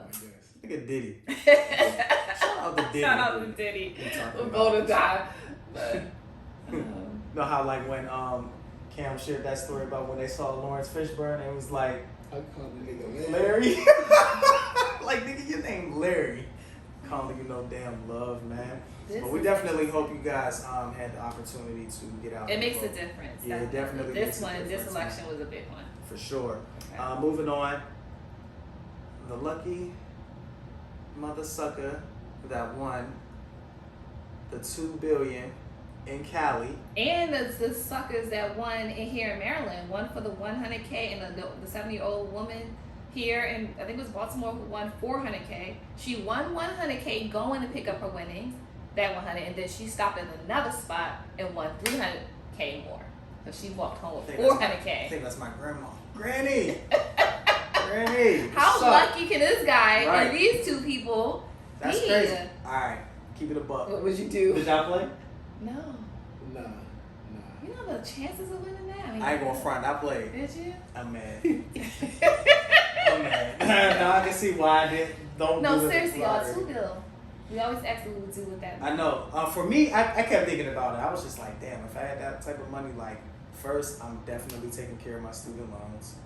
I guess. Look at Diddy. Shout out to Diddy. Shout out to Diddy. Vote or die. But know how like when Cam shared that story about when they saw Lawrence Fishburne and it was like I call the nigga Larry. Like nigga, your name Larry. Calling you no damn love, man. But we definitely hope you guys had the opportunity to get out. It makes a difference. Yeah, it definitely. This election was a big one. For sure. Okay. Moving on. The lucky mother sucker that won the $2 billion in Cali. And the suckers that won in here in Maryland, one for the 100K, and the 70-year-old woman here in, I think it was Baltimore, who won 400K. She won 100K going to pick up her winnings, that 100, and then she stopped at another spot and won 300K more. So she walked home with 400K. I think that's my grandma. Granny! Granny! How lucky can this guy and Right. these two people That's be? crazy. Alright, keep it a buck. What would you do? Did y'all play? No. Nah. You know the chances of winning that? I mean, I ain't gonna front. I played. Did you? I'm mad. I'm mad. No, I can see why I didn't. Don't No, do it. seriously, y'all, $2 billion. We always ask what we would do with that. I know. For me, I kept thinking about it. I was just like, damn, if I had that type of money, like, first, I'm definitely taking care of my student loans,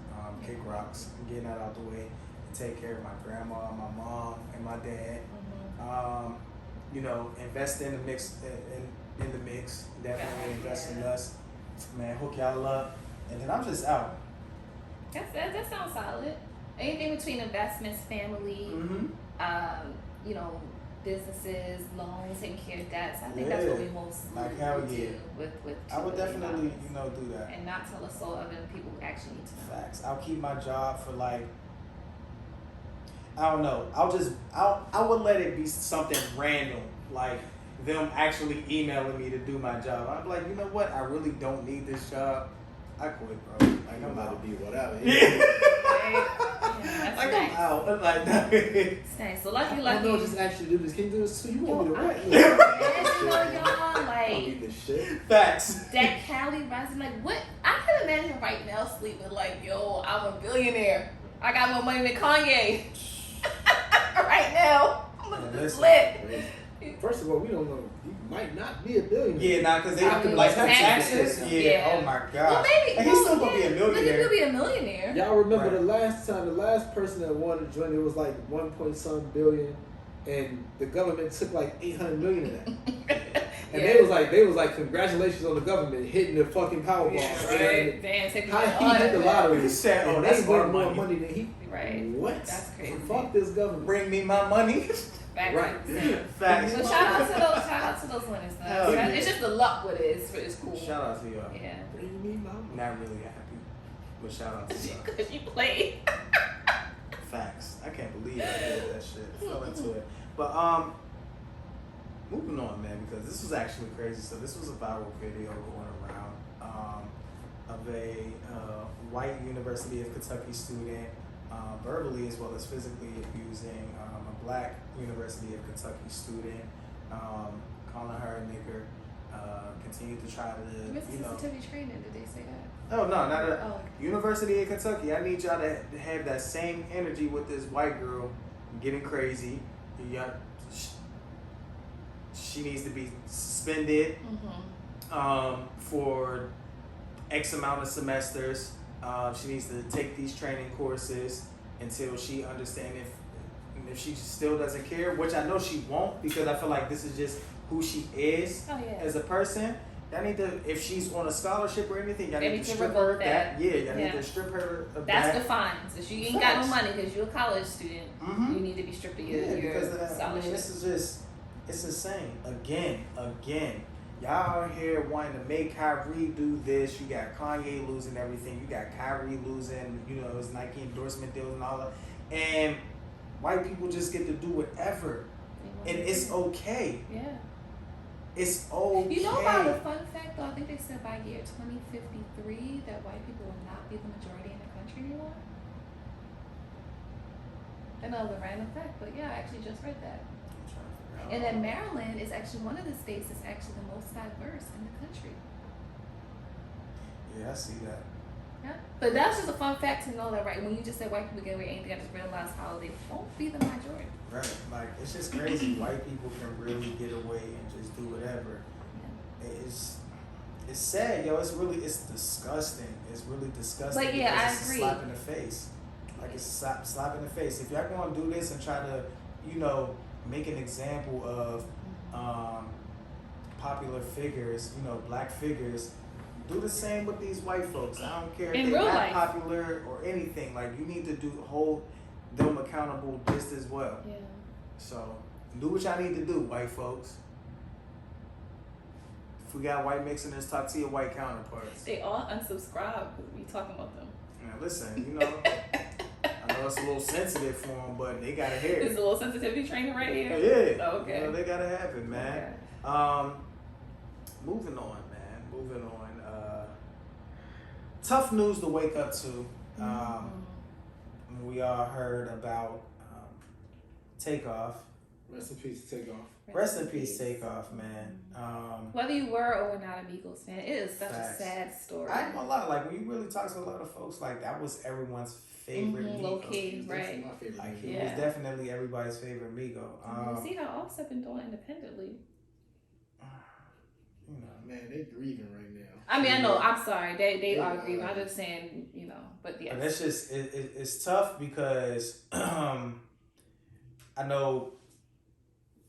kick rocks, getting that out the way, and take care of my grandma, my mom, and my dad. You know, invest in the mix, in the mix. Definitely invest in us. Man, hook y'all up, and then I'm just out. That sounds solid. Anything between investments, family, you know, businesses, loans, taking care of debts. I think that's what we most like hell would yeah. do with I would $2 billion. definitely, do that. And not tell a soul other than people who actually need to know. Facts. I'll keep my job for like, I don't know. I would let it be something random, like them actually emailing me to do my job. I'm like, you know what? I really don't need this job. I quit, bro. Like I'm I'm about out. to be whatever. That's Like nice. I'm out. Like that. It's nice. So lucky. Oh no, just actually do this. Can you do this too? You want me to what? Yes, you know, y'all, I don't like, need this shit. Facts. that Cali rising, like, what? I can imagine right now sleeping like, yo, I'm a billionaire. I got more money than Kanye. Right now. I'm Listen. lit. First of all, we don't know. You might not be a billionaire. Yeah, nah, because they I mean, like taxes. taxes. Yeah. Yeah. Oh my Well, god. maybe. And he's still gonna be a But he millionaire. could be a millionaire. Y'all remember Right. the last person that wanted to join? It was like 1 billion, and the government took like 800 million of that. And Yeah. they was like, congratulations on the government hitting the fucking Powerball. Yeah, Right. Damn, take How all he hit the that. lottery? He said, and that's they win our more money. money than he. Right. What? That's crazy. Fuck this government. Bring me my money. Back Right. to the Facts. But shout out to those winners. Though. Hell yeah. It's just the luck with it. It's cool. Shout out to y'all. Yeah. Bring me my money. Not really happy, but shout out to y'all. Because you played. Facts. I can't believe I did that shit. Fell into it. But moving on, man, because this was actually crazy. So this was a viral video going around of a white University of Kentucky student verbally as well as physically abusing a black University of Kentucky student, calling her a nigger. Continued to try to, What's you know. sensitivity training? Did they say that? Oh no, not at Oh. University of Kentucky. I need y'all to have that same energy with this white girl getting crazy. She needs to be suspended for X amount of semesters. She needs to take these training courses until she understands if she still doesn't care, which I know she won't, because I feel like this is just who she is Oh, yeah. as a person. Y'all need to, if she's on a scholarship or anything, y'all need to strip revoke her of that. Yeah, y'all need Yeah. to strip her of That's that. the fines. If you ain't got no Facts. money because you're a college student, Mhm. you need to be stripped of your, Yeah, your because I mean, scholarship. this is just, it's insane. Again. Y'all out here wanting to make Kyrie do this. You got Kanye losing everything. You got Kyrie losing, his Nike endorsement deals and all that. And white people just get to do whatever. And it's okay. Yeah. It's okay. You know about the fun fact though? I think they said by year 2053 that white people will not be the majority in the country anymore. Another random fact, but yeah, I actually just read that. And then Maryland is actually one of the states that's actually the most diverse in the country. Yeah, I see that. Yeah. But that's just a fun fact to know that, right? When you just said white people get away with anything, I just realized how they won't be the majority. Right. Like, it's just crazy. White people can really get away and just do whatever. It's sad, yo. It's disgusting. It's really disgusting. But yeah, because I it's agree. a slap in the face. Like, it's a slap in the face. If y'all gonna do this and try to, make an example of popular figures, black figures, do the same with these white folks. I don't care if In they're real not life. popular or anything. Like, you need to hold them accountable just as well. Yeah. So do what y'all need to do, white folks. If we got white mixing, talk to your white counterparts. They all unsubscribe because we talking about them. Now listen, I know it's a little sensitive for them, but they gotta hear This is it. a little sensitivity training right here. Yeah. Oh, okay. They gotta have it, man. Okay. Moving on, man. Moving on. Tough news to wake up to. We all heard about Takeoff. Rest in peace, Takeoff. Rest in peace, Takeoff, man. Whether you were or were not a Migos fan, it is such Facts. a sad story. I ain't gonna lie, like when you really talk to a lot of folks, like that was everyone's favorite Migo. Low key, That's right? my favorite. Like Migo. he Yeah. was definitely everybody's favorite Migo. You see how Offset been doing independently. Man, they grieving right now. I mean, I know. I'm sorry. They Yeah. are grieving. I'm just saying, but yeah. But that's just it's tough because I know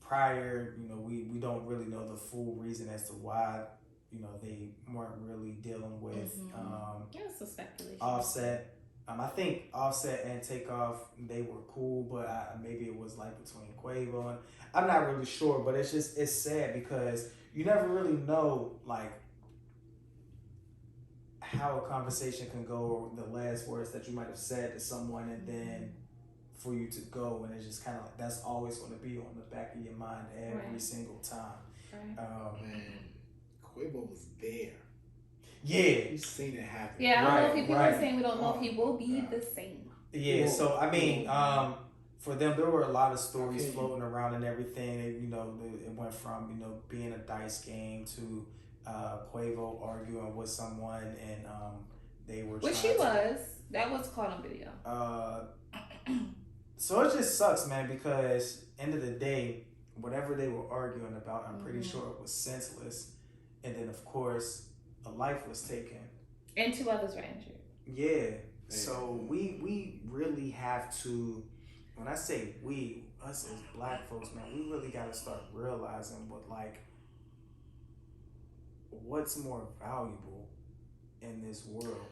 prior, we don't really know the full reason as to why they weren't really dealing with Yeah, it's a speculation. Offset. I think Offset and Takeoff, they were cool, but maybe it was like between Quavo and I'm not really sure. But it's sad because you never really know like how a conversation can go, or the last words that you might have said to someone, and then for you to go, and it's just kind of like that's always going to be on the back of your mind every Right. single time. Right. Man, Quavo was there. Yeah. We've seen it happen. Yeah, I don't know if Right, people right. are saying we don't know if he will be the same. Yeah, so I mean, for them, there were a lot of stories Okay. floating around and everything. It went from being a dice game to Quavo arguing with someone, and they were Which trying he to, was. That was caught on video. So it just sucks, man, because end of the day, whatever they were arguing about, I'm pretty sure it was senseless, and then of course a life was taken. And 2 others were injured. Yeah. So we really have to, when I say we, us as black folks, man, we really got to start realizing what's more valuable in this world.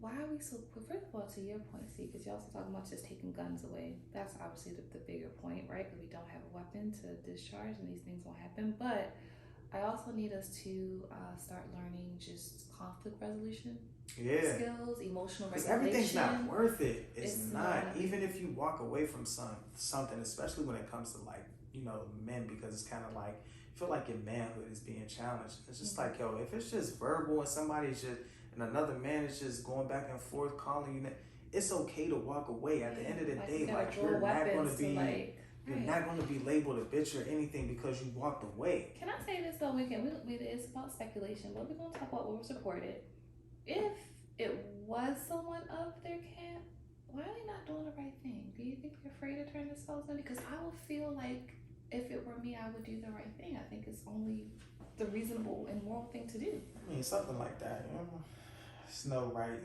Why are we so quick? First of all, to your point, see, because you're also talking about just taking guns away. That's obviously the bigger point, right? Because we don't have a weapon to discharge and these things won't happen. But I also need us to start learning just conflict resolution skills, emotional Because regulation. everything's not worth it. It's not. not. Even if you walk away from something, especially when it comes to men, because it's kind of like, I feel like your manhood is being challenged. It's just like, yo, if it's just verbal and and another man is just going back and forth calling you, it's okay to walk away. At the end of the day, you're not going to be. You're not going to be labeled a bitch or anything because you walked away. Can I say this though? It's about speculation, but we're going to talk about what was reported. If it was someone of their camp, why are they not doing the right thing? Do you think they're afraid to turn themselves in? Because I would feel like if it were me, I would do the right thing. I think it's only the reasonable and moral thing to do. I mean, something like that. It's no right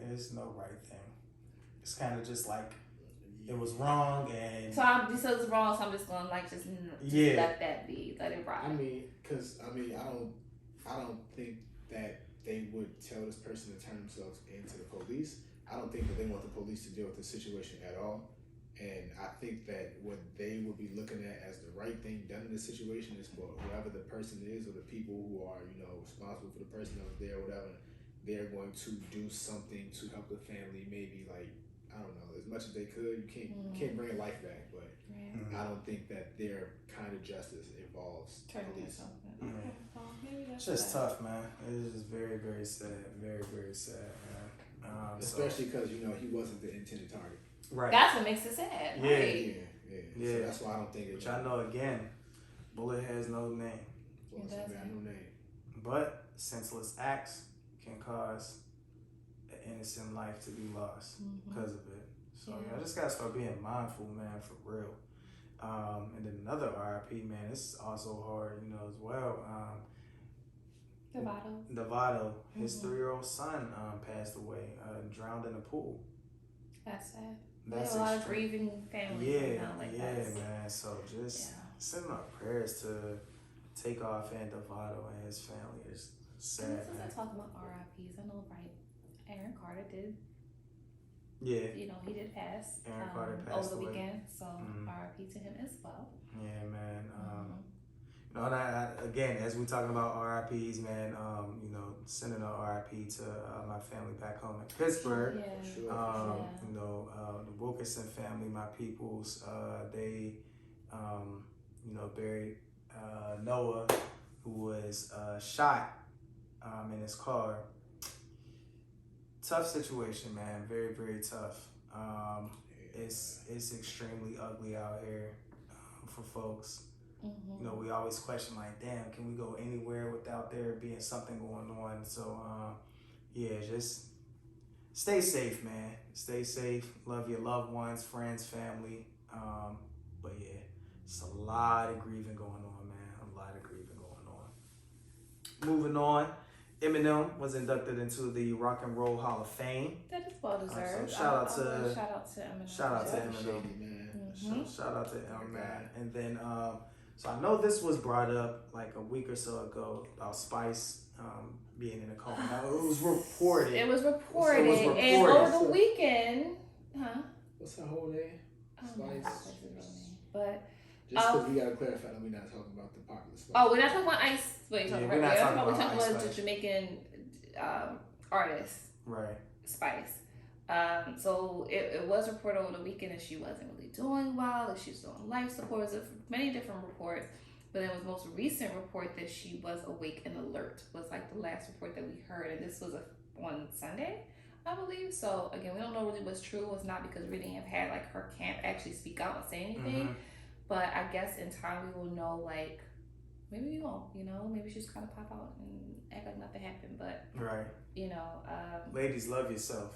thing. It's kind of just like it was wrong, and So it's wrong. So I'm just gonna let that be, let it ride. I mean, I don't think that they would tell this person to turn themselves into the police. I don't think that they want the police to deal with the situation at all. And I think that what they would be looking at as the right thing done in this situation is for whoever the person is or the people who are, responsible for the person that was there or whatever, they're going to do something to help the family, maybe I don't know, as much as they could. You can't bring life back, but I don't think that their kind of justice involves police. It's just tough, man. It's just very, very sad. Very, very sad, man. Especially because, he wasn't the intended target. Right. That's what makes it sad. Yeah. Right? Yeah. So that's why I don't think Which I know, again, bullet has no name. It doesn't have no name. But senseless acts can cause an innocent life to be lost because of it. So I just gotta start being mindful, man, for real. And then another RIP, man, this is also hard, as well. Devado, his 3-year-old son passed away, drowned in a pool. That's sad. That's a lot of grieving families now like that. Yeah, man. So just sending our prayers to Takeoff and Devado and his family. It's sad, This man. isn't talking about RIPs. I know, right? Aaron Carter did. Yeah. He did pass. Aaron Carter passed over the away. weekend. So RIP to him as well. Yeah, man. And again, as we're talking about RIPs, man, sending a RIP to my family back home in Pittsburgh. Yeah. Sure. The Wilkerson family, my peoples, they, buried Noah, who was shot in his car. Tough situation, man. Very, very tough. It's extremely ugly out here for folks. We always question damn, can we go anywhere without there being something going on? So, just stay safe, man. Stay safe. Love your loved ones, friends, family. But yeah, it's a lot of grieving going on, man. A lot of grieving going on. Moving on, Eminem was inducted into the Rock and Roll Hall of Fame. That is well deserved. So shout out to Eminem. Shout out to Eminem. Shout out to Eminem, man. And then, so I know this was brought up like a week or so ago about Spice being in a coma. Now, it was reported. And over the weekend, What's her whole name? Spice. But just because we gotta clarify that we're not talking about the popular Spice. Oh, we're not talking about Ice. Wait, we're talking about the Jamaican artist, right? Spice. So it was reported over the weekend that she wasn't really doing well, that she was on life support. There's many different reports, but then the most recent report that she was awake and alert was like the last report that we heard, and this was on Sunday, I believe. So again, we don't know really what's true, what's not, because we didn't have had like her camp actually speak out and say anything. But I guess in time we will know, like, maybe we won't, you know, maybe she's kind of pop out and act like nothing happened. But right, you know, ladies, love yourself.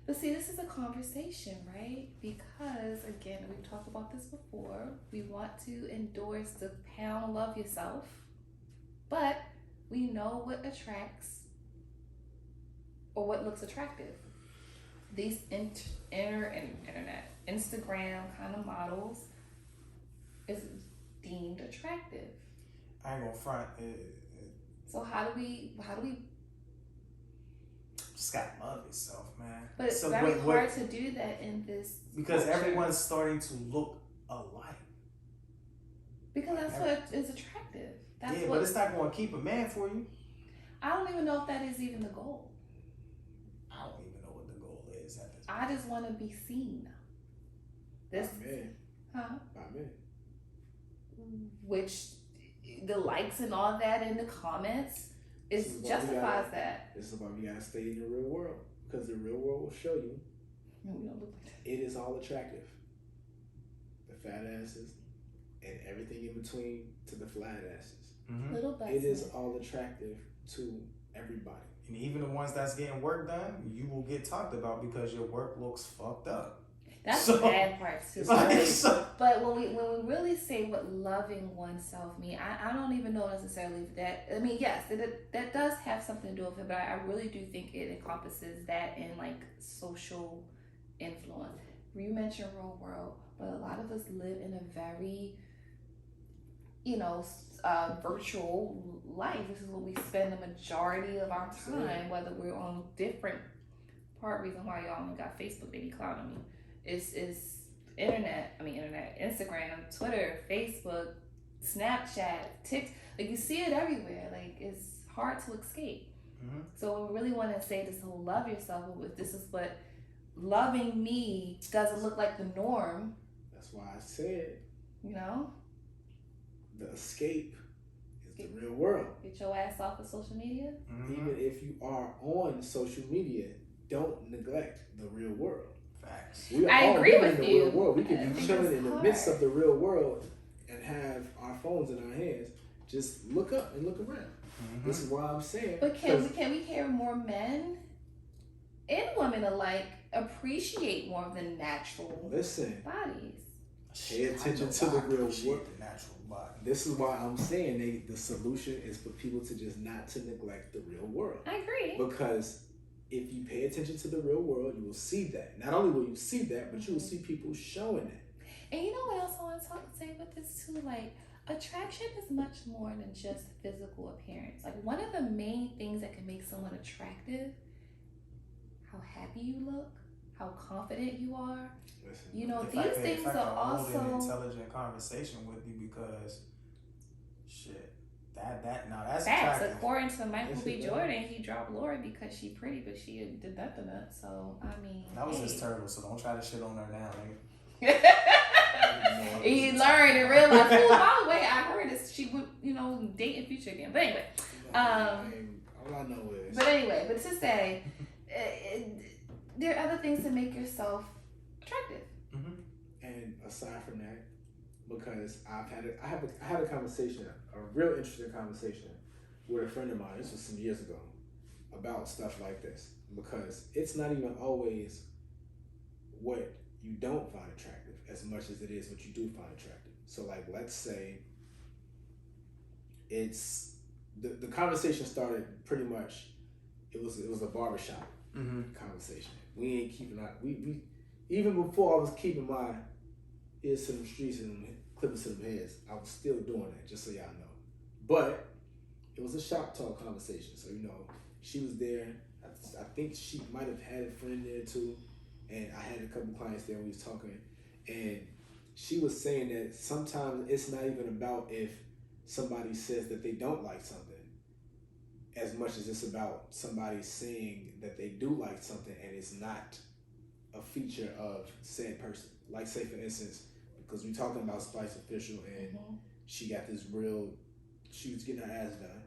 but see, this is a conversation, right? Because again, we've talked about this before. We want to endorse the pound love yourself, but we know what attracts or what looks attractive. These internet, Instagram kind of models is deemed attractive. I ain't gonna front. So how do we Just gotta love yourself, man. But it's so very hard to do that in this because culture. everyone's starting to look alike. Because that's what is attractive. That's yeah, but it's not going to keep a man for you. I don't even know if that is even the goal. I don't even know what the goal is at this point. I just want to be seen. This, huh? By men. Which the likes and all that in the comments justifies that. This is why we gotta stay in the real world, because the real world will show you. No, we don't look like that. It is all attractive. The fat asses and everything in between to the flat asses. Mm-hmm. Little butts. It is all attractive to everybody. And even the ones that's getting work done, you will get talked about because your work looks fucked up. That's the bad part too. So, but when we really say what loving oneself mean, I don't even know necessarily that. I mean, yes, that does have something to do with it, but I really do think it encompasses that in like social influence. You mentioned real world, but a lot of us live in a very, you know, virtual life. This is what we spend the majority of our time, whether we're on different reason why y'all only got Facebook, they be clowning me. Is internet, Instagram, Twitter, Facebook, Snapchat, TikTok. Like you see it everywhere. Like it's hard to escape. mm-hmm. So we really want to say this whole love yourself. But this is what loving me doesn't look like the norm. That's why I said, you know, the escape is the real world. Get your ass off of social media. Mm-hmm. Even if you are on social media, don't neglect the real world. Facts. We are I all agree living with in the you. real world. We I can be think chilling it's in the hard. midst of the real world and have our phones in our hands. Just look up and look around. Mm-hmm. This is why I'm saying. But can we hear more men and women alike appreciate more of the natural Listen, bodies? pay attention to the real world. The natural body. This is why I'm saying the solution is for people to just not to neglect the real world. I agree. Because if you pay attention to the real world, you will see that. Not only will you see that, but you will see people showing that. And you know what else I want to say with this too? Like, attraction is much more than just physical appearance. Like, one of the main things that can make someone attractive, how happy you look, how confident you are. Listen, You know, If these I could- things if I could are hold an also intelligent conversation with you because shit, that's facts. attractive. According to Michael Yes, B. it does. Jordan, he dropped Lori because she pretty, but she did nothing. So I mean, That was hey. his turtle, so don't try to shit on her now, nigga. He learned and realized. Oh, by the way, I heard this. She would, you know, date in future again. But anyway, all I know is. but to say, there are other things that make yourself attractive. Mm-hmm. And aside from that, because I had a conversation, a real interesting conversation with a friend of mine. This was some years ago about stuff like this, because it's not even always what you don't find attractive as much as it is what you do find attractive. So like, let's say it's the conversation started pretty much, it was a barbershop conversation. We ain't keeping our, we even before I was keeping my ears to them streets and clipping to them heads, I was still doing that, just so y'all know. But it was a shop talk conversation. So, you know, she was there. I think she might have had a friend there too. And I had a couple clients there when we was talking. And she was saying that sometimes it's not even about if somebody says that they don't like something, as much as it's about somebody saying that they do like something and it's not a feature of said person. Like, say for instance, because we're talking about Spice Official and she got this she was getting her ass done.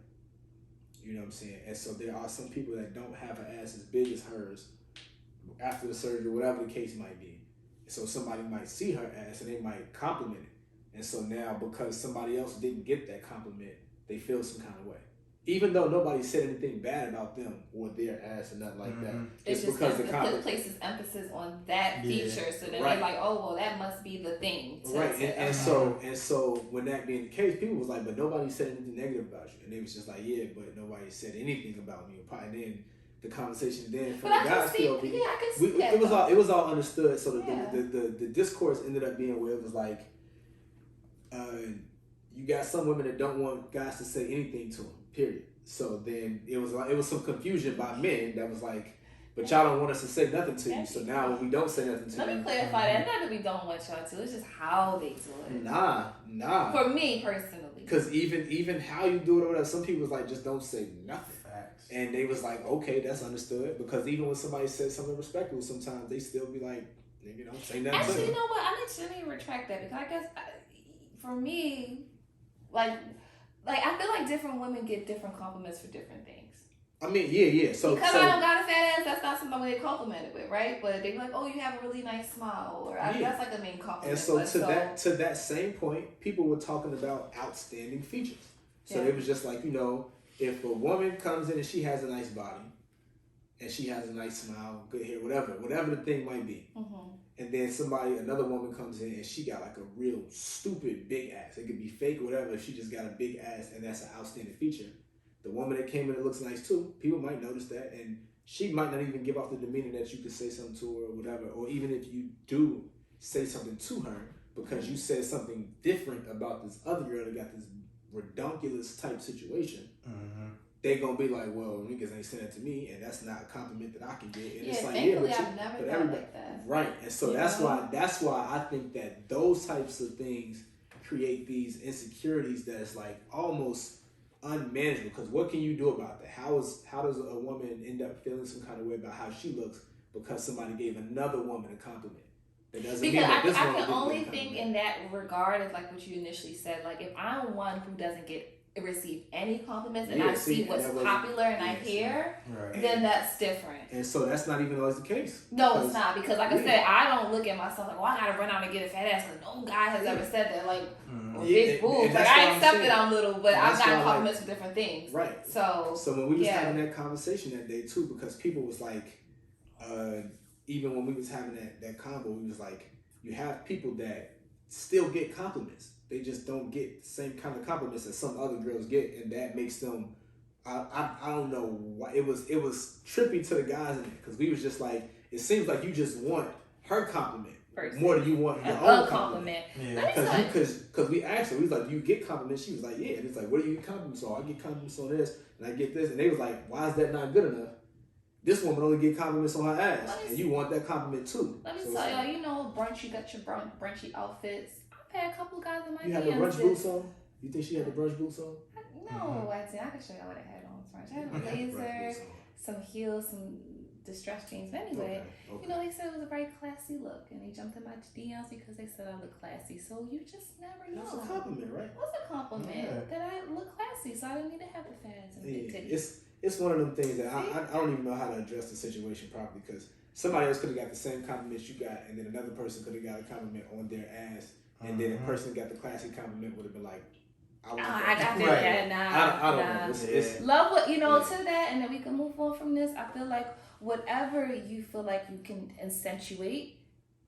You know what I'm saying? And so there are some people that don't have an ass as big as hers after the surgery, whatever the case might be. So somebody might see her ass and they might compliment it. And so now, because somebody else didn't get that compliment, they feel some kind of way. Even though nobody said anything bad about them or their ass or nothing like that. It's just because the places emphasis on that feature. So then they're like, oh, well, that must be the thing. Right. And so when that being the case, people was like, but nobody said anything negative about you. And they was just like, yeah, but nobody said anything about me. And then the conversation then from the guys POV, it was all understood. So the discourse ended up being where it was like, you got some women that don't want guys to say anything to them, period. So then it was some confusion by men that was like, but y'all don't want us to say nothing to you. So now when we don't say nothing to you, let me clarify that. Not that we don't want y'all to. It's just how they do it. Nah. For me personally. Because even how you do it or whatever, some people was like, just don't say nothing. Facts. And they was like, okay, that's understood. Because even when somebody says something respectful, sometimes they still be like, you know, say nothing. Actually, you know what? Let me retract that, because I guess for me, like I feel like different women get different compliments for different things. I mean, yeah. So because I don't got a fat ass, that's not something they complimented with, right? But they be like, oh, you have a really nice smile, or that's like a main compliment. And so to that same point, people were talking about outstanding features. So it was just like, you know, if a woman comes in and she has a nice body, and she has a nice smile, good hair, whatever the thing might be. And then another woman comes in and she got like a real stupid big ass. It could be fake or whatever. If she just got a big ass and that's an outstanding feature. The woman that came in that looks nice too, people might notice that, and she might not even give off the demeanor that you could say something to her or whatever. Or even if you do say something to her because you said something different about this other girl that got this redonkulous type situation, they gonna be like, well, niggas ain't saying that to me, and that's not a compliment that I can get. And it's like, thankfully I've never done like that. Right, and so that's why I think that those types of things create these insecurities that is like almost unmanageable. Because what can you do about that? How does a woman end up feeling some kind of way about how she looks because somebody gave another woman a compliment? That doesn't mean that this woman can only think in that regard is like what you initially said. Like if I'm one who doesn't receive any compliments and I see what's popular and I hear, then that's different. And so that's not even always the case. No, it's not, because like I said, I don't look at myself like, well, I gotta run out and get a fat ass, because no guy has ever said that. Like, big boobs. Like I accept that I'm little, but I've got compliments for different things. Right. So when we was having that conversation that day too, because people was like, even when we was having that convo, we was like, you have people that still get compliments. They just don't get the same kind of compliments that some other girls get, and that makes them. I don't know why it was trippy to the guys in it, because we was just like, it seems like you just want her compliment more than you want your own compliment. Because we asked her, we was like, do you get compliments? She was like, yeah. And it's like, what do you get compliments on? I get compliments on this, and I get this, and they was like, why is that not good enough? This woman only get compliments on her ass, and you want that compliment too. Let me tell y'all, you know, brunch, you got your brunchy outfits. I've had a couple guys in my You had the brunch boots on? You think she had the brunch boots on? No, I didn't. I can show y'all what I had on. I had a blazer, some heels, some distressed jeans. But anyway, you know, they said it was a very classy look, and they jumped in my DMs because they said I look classy. So you just never know. That's a compliment, right? It was a compliment that I look classy, so I didn't need to have the fads and big titties. It's one of them things that I don't even know how to address the situation properly, because somebody else could have got the same compliments you got, and then another person could have got a compliment on their ass, and then a person got the classy compliment would have been like, I don't know. Love what you know to that, and then we can move on from this. I feel like whatever you feel like you can accentuate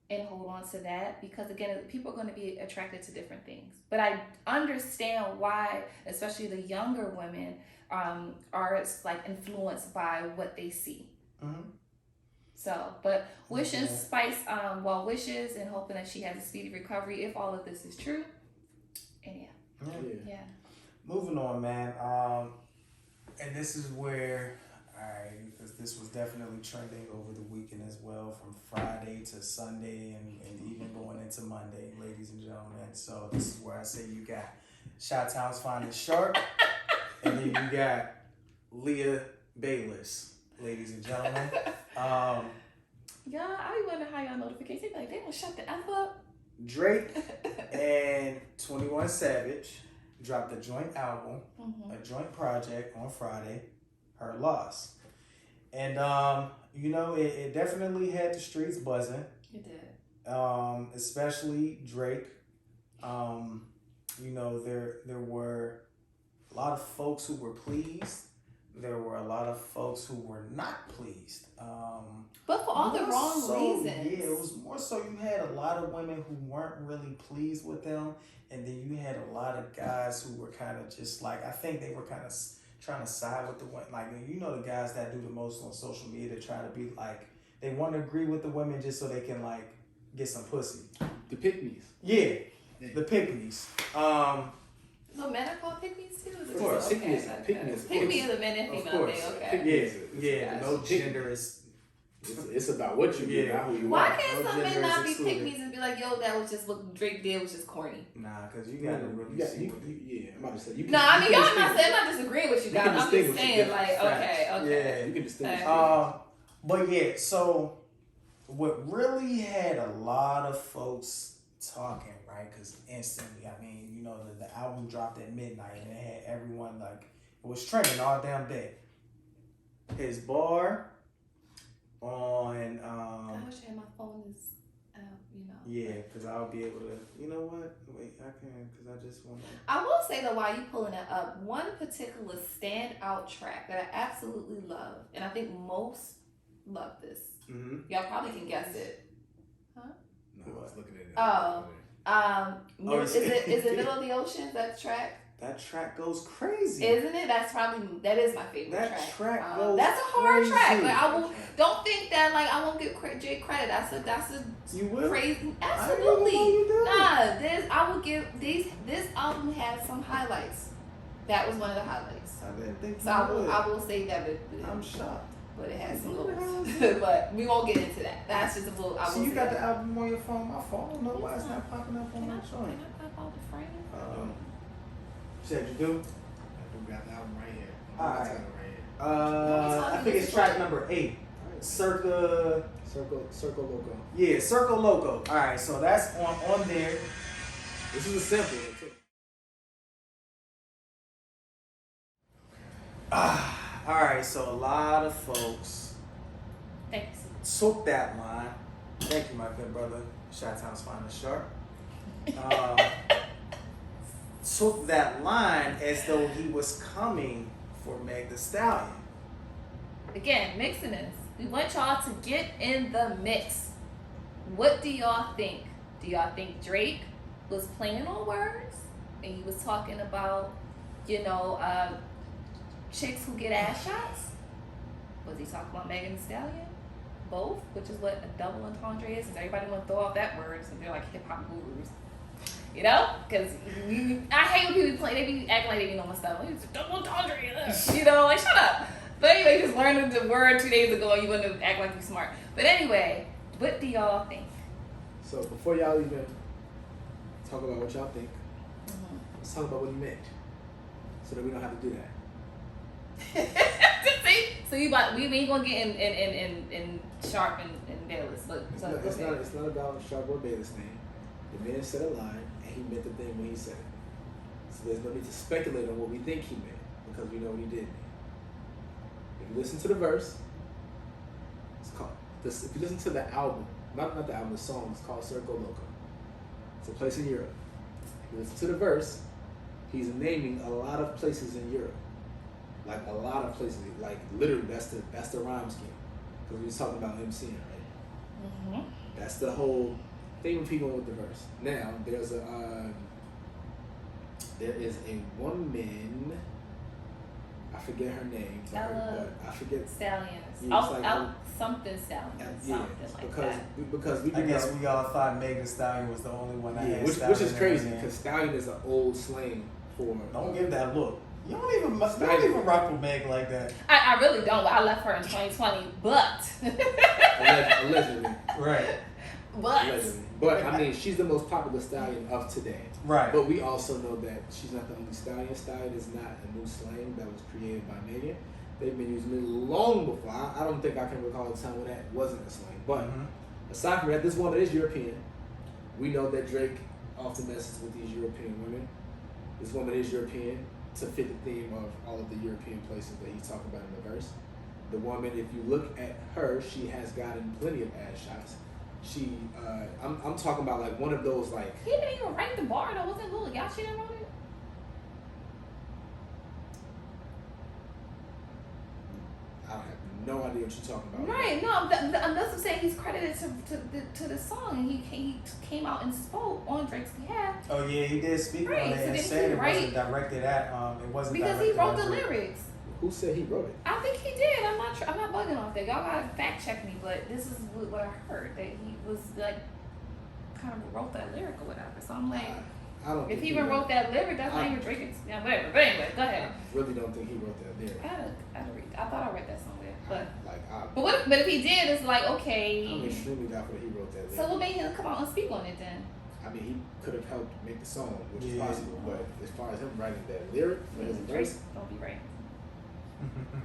and hold on to that, because again, people are going to be attracted to different things. But I understand why, especially the younger women, are like influenced by what they see. So, but wishes Spice, wishes, and hoping that she has a speedy recovery if all of this is true. And yeah. Moving on, man. And this is where, because this was definitely trending over the weekend as well, from Friday to Sunday and even going into Monday, ladies and gentlemen. So this is where I say you got Chi-Town's Finest Shark, and then you got Leah Bayless, ladies and gentlemen. Y'all, I be wondering how y'all notifications. They be like, they don't shut the F up. Drake and 21 Savage, dropped a joint album, a joint project on Friday, Her Loss. And, you know, it definitely had the streets buzzing. It did. Especially Drake. You know, there were a lot of folks who were pleased. There were a lot of folks who were not pleased. But for all the wrong reasons. Yeah, it was more so you had a lot of women who weren't really pleased with them. And then you had a lot of guys who were kind of just like, I think they were kind of trying to side with the women. Like, you know, the guys that do the most on social media to try to be like, they want to agree with the women just so they can like get some pussy. The pick-me's. Yeah, the pick-me's. So men are called pick-me's too? Of course. Okay. Pick-me is a men and female thing, okay. Yeah, no gender is... It's about what you get, not who you Why are. can't No some men gender not is be excluded. pick-me's and be like, yo, that was just what Drake did was just corny? Nah, because you got to really see what I'm about to say. No, I mean, y'all not saying, I'm not disagreeing with you guys. can I'm just distinguish saying, the like, okay. Yeah, you can distinguish. But yeah, so what really had a lot of folks talking, right? Because instantly, I mean, you know, the album dropped at midnight and it had everyone like, it was trending all damn day. His bar on, I wish I had my phone is out, you know. yeah, because I'll be able to, you know what? Wait, I can, because I just want to. I will say though, while you pulling it up, one particular standout track that I absolutely love, and I think most love this. Mm-hmm. Y'all probably can guess it. No, I was looking at it. Is it Middle of the Ocean? That track? That track goes crazy. Isn't it? That is my favorite That track goes that's a hard crazy. track. Like don't think that like I won't give Jay credit. That's a You will? crazy. I Absolutely. didn't know you did. Nah, I will give this album had some highlights. That was one of the highlights. I didn't think So you would. I will say that, I'm shocked. but it has some What the hell lows. is that? But we won't get into that. That's just a little. I will So you say got that. the album on your phone? My phone? I don't know why it's not popping up on Can my I joint. pop out the frame? Said you do? We got the album right here. Alright. Right here. I think it's track number 8. Circa. Circle Loco. Yeah, Circle Loco. All right, so that's on there. This is a sample. All right, so a lot of folks Thanks. took that line. Thank you, my good brother. Chi-Town's finest sharp. Took that line as though he was coming for Meg Thee Stallion. Again, mixing this. We want y'all to get in the mix. What do y'all think? Do y'all think Drake was playing on words and he was talking about, chicks who get ass shots? Was he talking about Megan Thee Stallion? Both, which is what a double entendre is. Because everybody want to throw off that word, so they're like hip hop gurus. You know? Because I hate when people play, they be acting like they be knowing stuff. Like, it's a double entendre. Like, shut up. But anyway, just learned the word 2 days ago and you wouldn't act like you're smart. But anyway, what do y'all think? So before y'all even talk about what y'all think, let's talk about what he meant, so that we don't have to do that. See? So we ain't gonna get in Sharp and Bayless. Look, It's not about Sharp or Bayless thing. The man said a line and he meant the thing when he said it. So there's no need to speculate on what we think he meant because we know what he did mean. If you listen to the verse, it's called this. If you listen to the album, not the album, the song, it's called Circo Loco. It's a place in Europe. If you listen to the verse, he's naming a lot of places in Europe. Like a lot of places, like literally that's the rhyme scheme. Because we was talking about MCing, right? Mm-hmm. That's the whole thing with people with the verse. Now there is a woman, I forget her name, but I forget. Stallions. Yeah, Something Stallions. Yeah, Something like that. because we I guess we all thought Meg Thee Stallion was the only one that had which Stallion is in crazy her name. because Stallion is an old slang for. Don't give that look. You don't even rock with Meg like that. I really don't. I left her in 2020, but Allegedly. Right. Allegedly. But I mean, she's the most popular stallion of today. Right. But we also know that she's not the only stallion. Stallion is not a new slang that was created by Megan. They've been using it long before. I don't think I can recall a time when that wasn't a slang. But aside from that, this woman is European. We know that Drake often messes with these European women. This woman is European to fit the theme of all of the European places that he's talking about in the verse. The woman, if you look at her, she has gotten plenty of ass shots. She, I'm talking about like one of those like. He didn't even write the bar though. Wasn't Lil Yachty that wrote it? I have no idea what you're talking about. Right. No, I'm just saying he's credited to the song. And he came out and spoke on Drake's behalf. Oh yeah, he did speak Right, on it so and did said he it write- wasn't directed at it wasn't Because he directed wrote at the Drake. lyrics. Who said he wrote it? I think he did. I'm not bugging off that. Y'all gotta fact check me, but this is what I heard, that he was like kind of wrote that lyric or whatever. So I'm like, I don't. if think he even wrote that lyric, that's not I- even Drake's. Yeah, whatever. But anyway, go ahead. I really don't think he wrote that lyric. I read. I thought I read that somewhere, but Like but if he did, it's like I'm okay. extremely doubtful he wrote that lyric. So what made him come out and speak on it then? I mean, he could have helped make the song, which is Yeah. possible. But as far as him writing that lyric for his Drake verse, don't be right.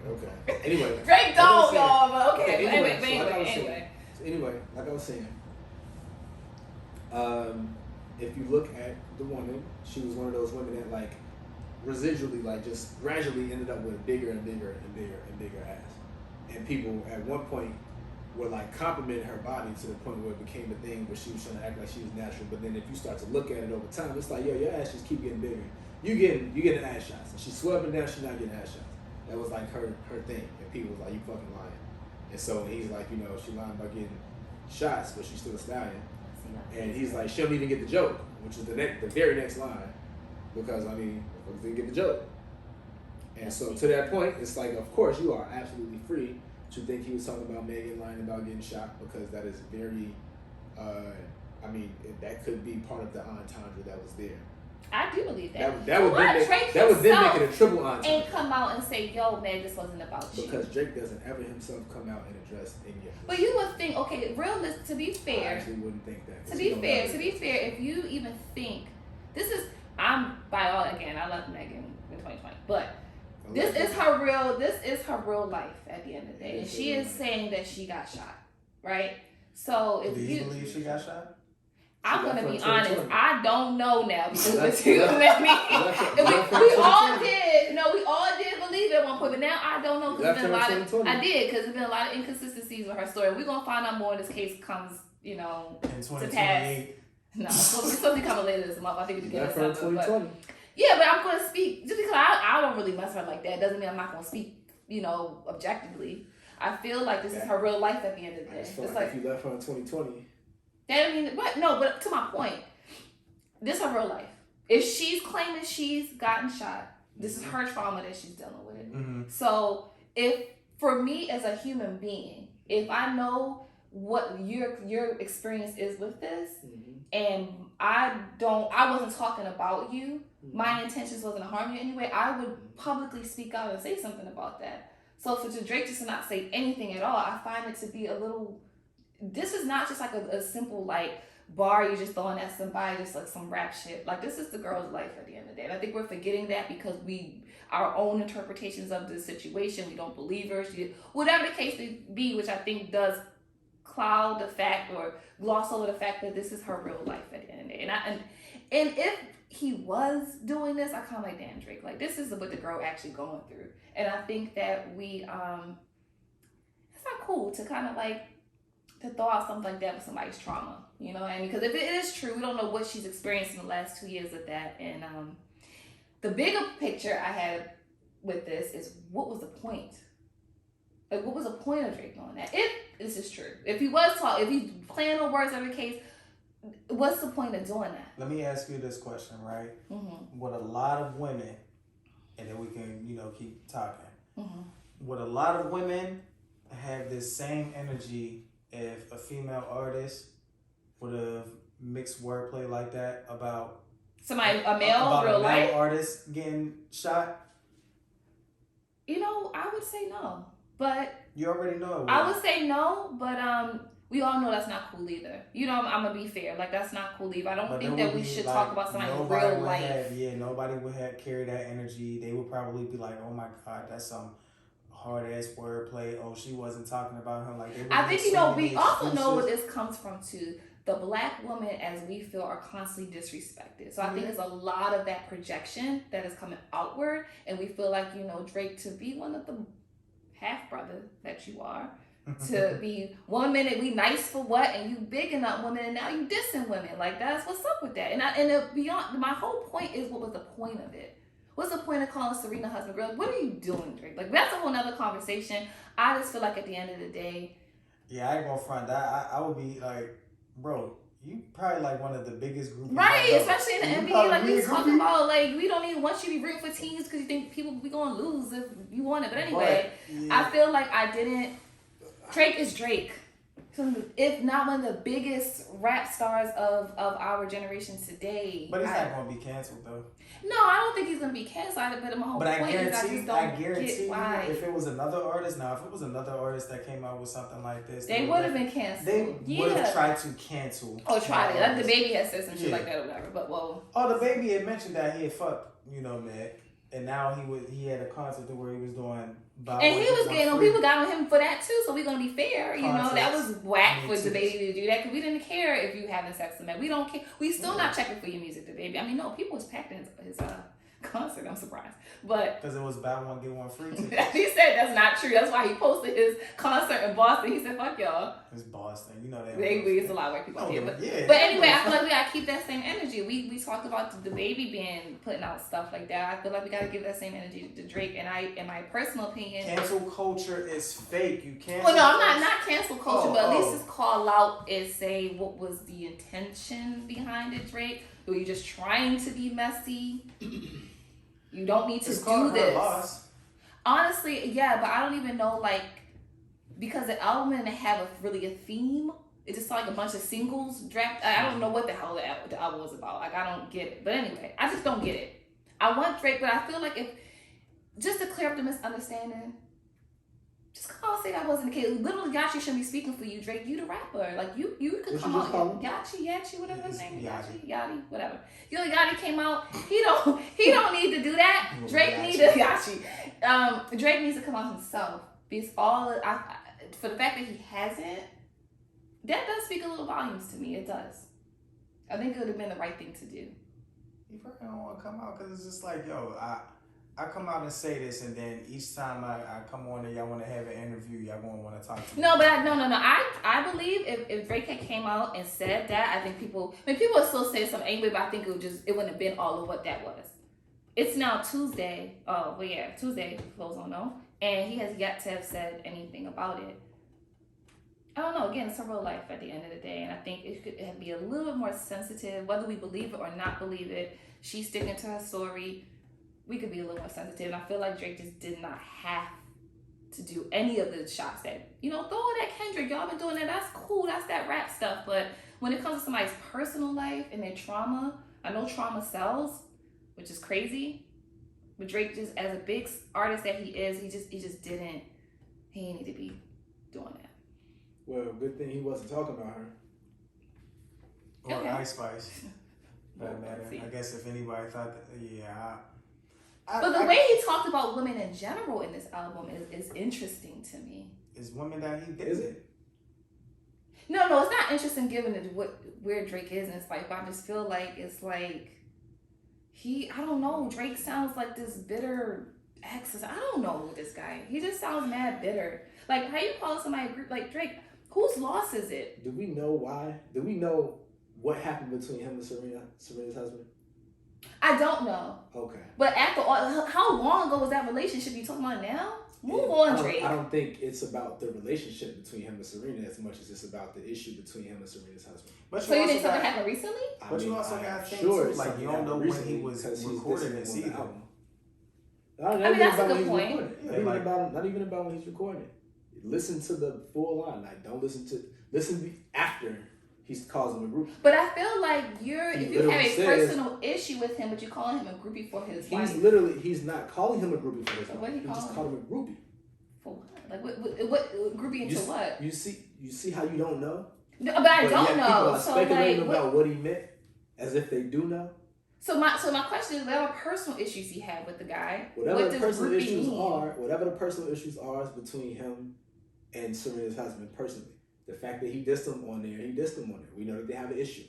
okay. Anyway, Drake like I was don't, saying- y'all. But okay. Okay, But anyway, anyway, so like I was saying- anyway. So anyway, like I was saying, if you look at the woman, she was one of those women that like residually, like just gradually ended up with a bigger and bigger and bigger and bigger ass. And people at one point were like complimenting her body to the point where it became a thing where she was trying to act like she was natural. But then if you start to look at it over time, it's like, yo, your ass just keep getting bigger. You getting ass shots. And she's swerving down, she's not getting ass shots. That was like her thing. And people was like, you fucking lying. And so he's like, you know, she lying about getting shots, but she's still a stallion. And he's like, she don't even get the joke, which is the very next line, because I mean, folks didn't get the joke. And so to that point, it's like, of course, you are absolutely free to think he was talking about Megan lying about getting shot, because that is very, I mean, that could be part of the entendre that was there. I do believe that. That would then make Drake that would then himself make it a triple entendre. and come out and say, "Yo, man, this wasn't about you." Because Drake doesn't ever himself come out and address any of this. But you would think, okay, to be I fair, actually wouldn't think that. to be fair, if you even think this is, I'm by all again, I love Megan in 2020, but this is her real life at the end of the day, and she is saying that she got shot, right? So if Do you believe she got shot? I'm She got gonna be from honest. 2020. I don't know now because That's- you let me. that's- We that's from all 2020. did. No, we all did believe it at one point, but now I don't know because That's there's been a lot from of. 2020. I did because there's been a lot of inconsistencies with her story. We're gonna find out more when this case comes. You know, In 2028. no, it's supposed to be coming later this month. I think it's beginning That's of from December. But 2020. yeah, but I'm gonna speak just because I don't really mess with her like that. Doesn't mean I'm not gonna speak. You know, objectively. I feel like this is her real life at the end of the I day. just feel It's like like if you left her in 2020, that. I mean, but to my point. This is her real life. If she's claiming she's gotten shot, this is her trauma that she's dealing with. Mm-hmm. So if for me as a human being, if I know what your experience is with this, and I wasn't talking about you, my intentions wasn't to harm you anyway, I would publicly speak out and say something about that. So for Drake just to not say anything at all, I find it to be a little. This is not just like a simple like bar you're just throwing at somebody, just like some rap shit. Like this is the girl's life at the end of the day. And I think we're forgetting that because our own interpretations of the situation, we don't believe her. Whatever the case may be, which I think does cloud the fact or gloss over the fact that this is her real life at the end of the day. And if he was doing this, I kind of like, damn, Drake, like this is what the girl actually going through. And I think that it's not cool to kind of like to throw out something like that with somebody's trauma, you know what I mean? Because if it is true, we don't know what she's experienced in the last 2 years of that. And the bigger picture I had with this is, what was the point? Like, what was the point of Drake doing that? If this is true, if he was if he's playing on words every case, what's the point of doing that? Let me ask you this question, right? Mm-hmm. With a lot of women, and then we can, keep talking. Mm-hmm. Would a lot of women have this same energy if a female artist would have mixed wordplay like that about A male, about real a male life? artist getting shot? I would say no. But You already know it. I would say no, but we all know that's not cool either. I'm gonna be fair. Like that's not cool either. I don't think that we should talk about somebody's real life. Nobody would have carry that energy. They would probably be like, "Oh my God, that's some hard ass wordplay." Oh, she wasn't talking about him like. I think we also know where this comes from too. the black woman as we feel are constantly disrespected. So I think there's a lot of that projection that is coming outward, and we feel like, Drake, to be one of the half brother that you are, to be 1 minute we nice for what, and you bigging up women, and now you dissing women. Like, that's what's up with that. And beyond, my whole point is, what was the point of it? What's the point of calling Serena husband girl? What are you doing, Drake? Like, that's a whole nother conversation. I just feel like at the end of the day, yeah, I ain't gonna front that. I would be like, bro, you probably like one of the biggest groups. right? Especially in the NBA, like we talking about, like we don't even want you to be rooting for teams because you think people be gonna lose if you want it. But anyway, I feel like Drake is Drake. If not one of the biggest rap stars of our generation today. But he's not going to be canceled, though. No, I don't think he's going to be canceled. But my whole point is I just don't get why. If it was another artist, that came out with something like this, they would have been canceled. They would have tried to cancel. Oh, tried it. Like the baby had said some shit like that or whatever. But whoa. Oh, the baby had mentioned that he had fucked, Meg. And now he had a concert where he was doing. And he was getting on. People got on him for that too. So we're gonna be fair. That was whack for the baby to do that because we didn't care if you having sex with men. We don't care. We still not checking for your music, the baby. I mean, no, people was packed in his concert. I'm surprised, but because it was buy one get one free. He said that's not true. That's why he posted his concert in Boston. He said, "Fuck y'all." It's Boston, that. It's a lot of white people out here, but anyway, I feel like we gotta keep that same energy. We talked about the baby being putting out stuff like that. I feel like we gotta give that same energy to Drake. And in my personal opinion, cancel culture is fake. You can't. Well, no, I'm not cancel culture, but at least just call out and say what was the intention behind it, Drake. Were you just trying to be messy? You don't need to do this. Loss. Honestly, yeah, but I don't even know, because the album didn't have really a theme. It just like a bunch of singles draft. I don't know what the hell the album was about. Like, I don't get it. But anyway, I just don't get it. I want Drake, but I feel like just to clear up the misunderstanding, just come out and say that wasn't the case. Little Yachty shouldn't be speaking for you, Drake. You the rapper. Like, you could come out. Yachty, whatever his name is. Yachty, whatever. Yachty came out. He don't need to do that. Drake needs to Drake needs to come out himself. Because for the fact that he hasn't, that does speak a little volumes to me. It does. I think it would have been the right thing to do. You probably don't want to come out because it's just like, I come out and say this, and then each time I come on and y'all want to have an interview, y'all going to want to talk to me. No, but no. I believe if Drake had came out and said that, I think people would still say something anyway, but I think it wouldn't have been all of what that was. It's now Tuesday. Oh, well, yeah, Tuesday, for those don't know. And he has yet to have said anything about it. I don't know. Again, it's a real life at the end of the day. And I think it could be a little bit more sensitive, whether we believe it or not believe it. She's sticking to her story. We could be a little more sensitive. And I feel like Drake just did not have to do any of the shots that, throw that Kendrick. Y'all been doing that. That's cool. That's that rap stuff. But when it comes to somebody's personal life and their trauma, I know trauma sells, which is crazy. But Drake, just as a big artist that he is, he just didn't need to be doing that. Well, good thing he wasn't talking about her. Or Okay. Ice Spice. Doesn't matter. I guess if anybody thought that, yeah. But the way he talked about women in general in this album is interesting to me. Is women that he did. Is it? No, it's not interesting given where Drake is in his life. But I just feel like it's like I don't know. Drake sounds like this bitter ex. I don't know this guy. He just sounds mad bitter. Like, how you call somebody like Drake? Whose loss is it? Do we know why? Do we know what happened between him and Serena's husband? I don't know. Okay. But after all, how long ago was that relationship you talking about now? Move on, Drake. I don't think it's about the relationship between him and Serena as much as it's about the issue between him and Serena's husband. But So you think something happened recently? But you also got to think sure too, like you don't know when he was recording this either. I mean, that's a good point. Not even about when he's recording it. Listen to the full line. Like, don't listen after he's causing a group. But I feel like if you have a personal issue with him, but you're calling him a groupie for his wife. He's not calling him a groupie for his wife. What he just called him a groupie. For what? Like, what groupie into what? You see how you don't know? No, but I don't know. People are so speculating like, about what he meant as if they do know. So my question is, whatever personal issues he had with the guy, Whatever what the does personal groupie issues mean? are, whatever the personal issues are between him and Serena's husband personally. The fact that he dissed them on there, he dissed them on there. We know that they have an issue.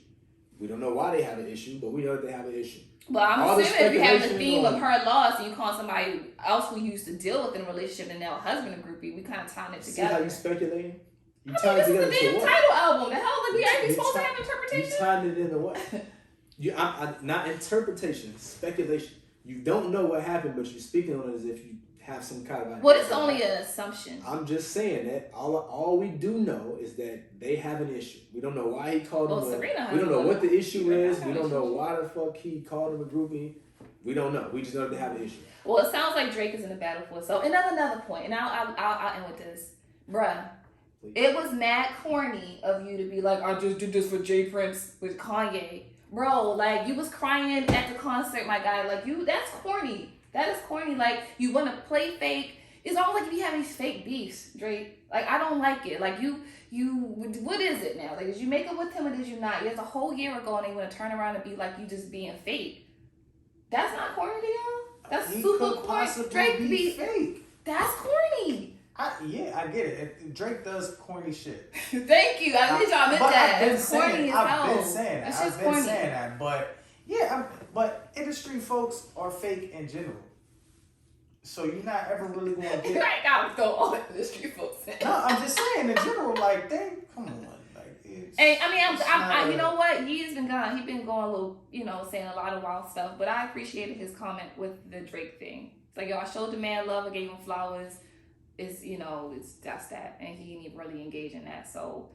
We don't know why they have an issue, but we know that they have an issue. Well, I'm All the assuming if you have the speculation theme on- of her loss and you call somebody else who used to deal with in a relationship and now husband a groupie, we kind of tying it See how together. you speculating? You I mean, tying it this is together the to damn what? title album. The hell, like we already You supposed to tie- have interpretation? You tying it into what? Not interpretation, speculation. You don't know what happened, but you're speaking on it as if you have some kind of idea. Well, it's only an assumption. I'm just saying that all we do know is that they have an issue. We don't know why he called Well, them. Serena has We don't know one. what the issue Serena is. has We an don't know issue. why the fuck he called him a groupie. We don't know. We just know they have an issue. Well, it sounds like Drake is in the battle for itself. And another point, and I'll end with this. Bruh, it was mad corny of you to be like, I just did this for Jay Prince with Kanye. Bro, like, you was crying at the concert, my guy. Like, that's corny. That is corny. Like, you want to play fake. It's almost like if you have these fake beefs, Drake. Like, I don't like it. Like, what is it now? Like, did you make up with him or did you not? It's a whole year ago and they want to turn around and be like, you just being fake. That's not corny to y'all? That's He super could corny. possibly Drake be fake. That's corny. I get it. Drake does corny shit. Thank you. I need y'all admit But that. I've been It's corny saying, as hell. I've been saying that. That's I've just been corny. saying that. But yeah, but industry folks are fake in general. So you're not ever really going to get. I gotta throw all the industry folks in. No, I'm just saying in general. Like, come on. Like, Hey, I mean, it's not you a- know what? He's been gone. He's been going a little, saying a lot of wild stuff. But I appreciated his comment with the Drake thing. It's like, yo, I showed the man love. I gave him flowers. That's that, and he didn't even really engage in that. So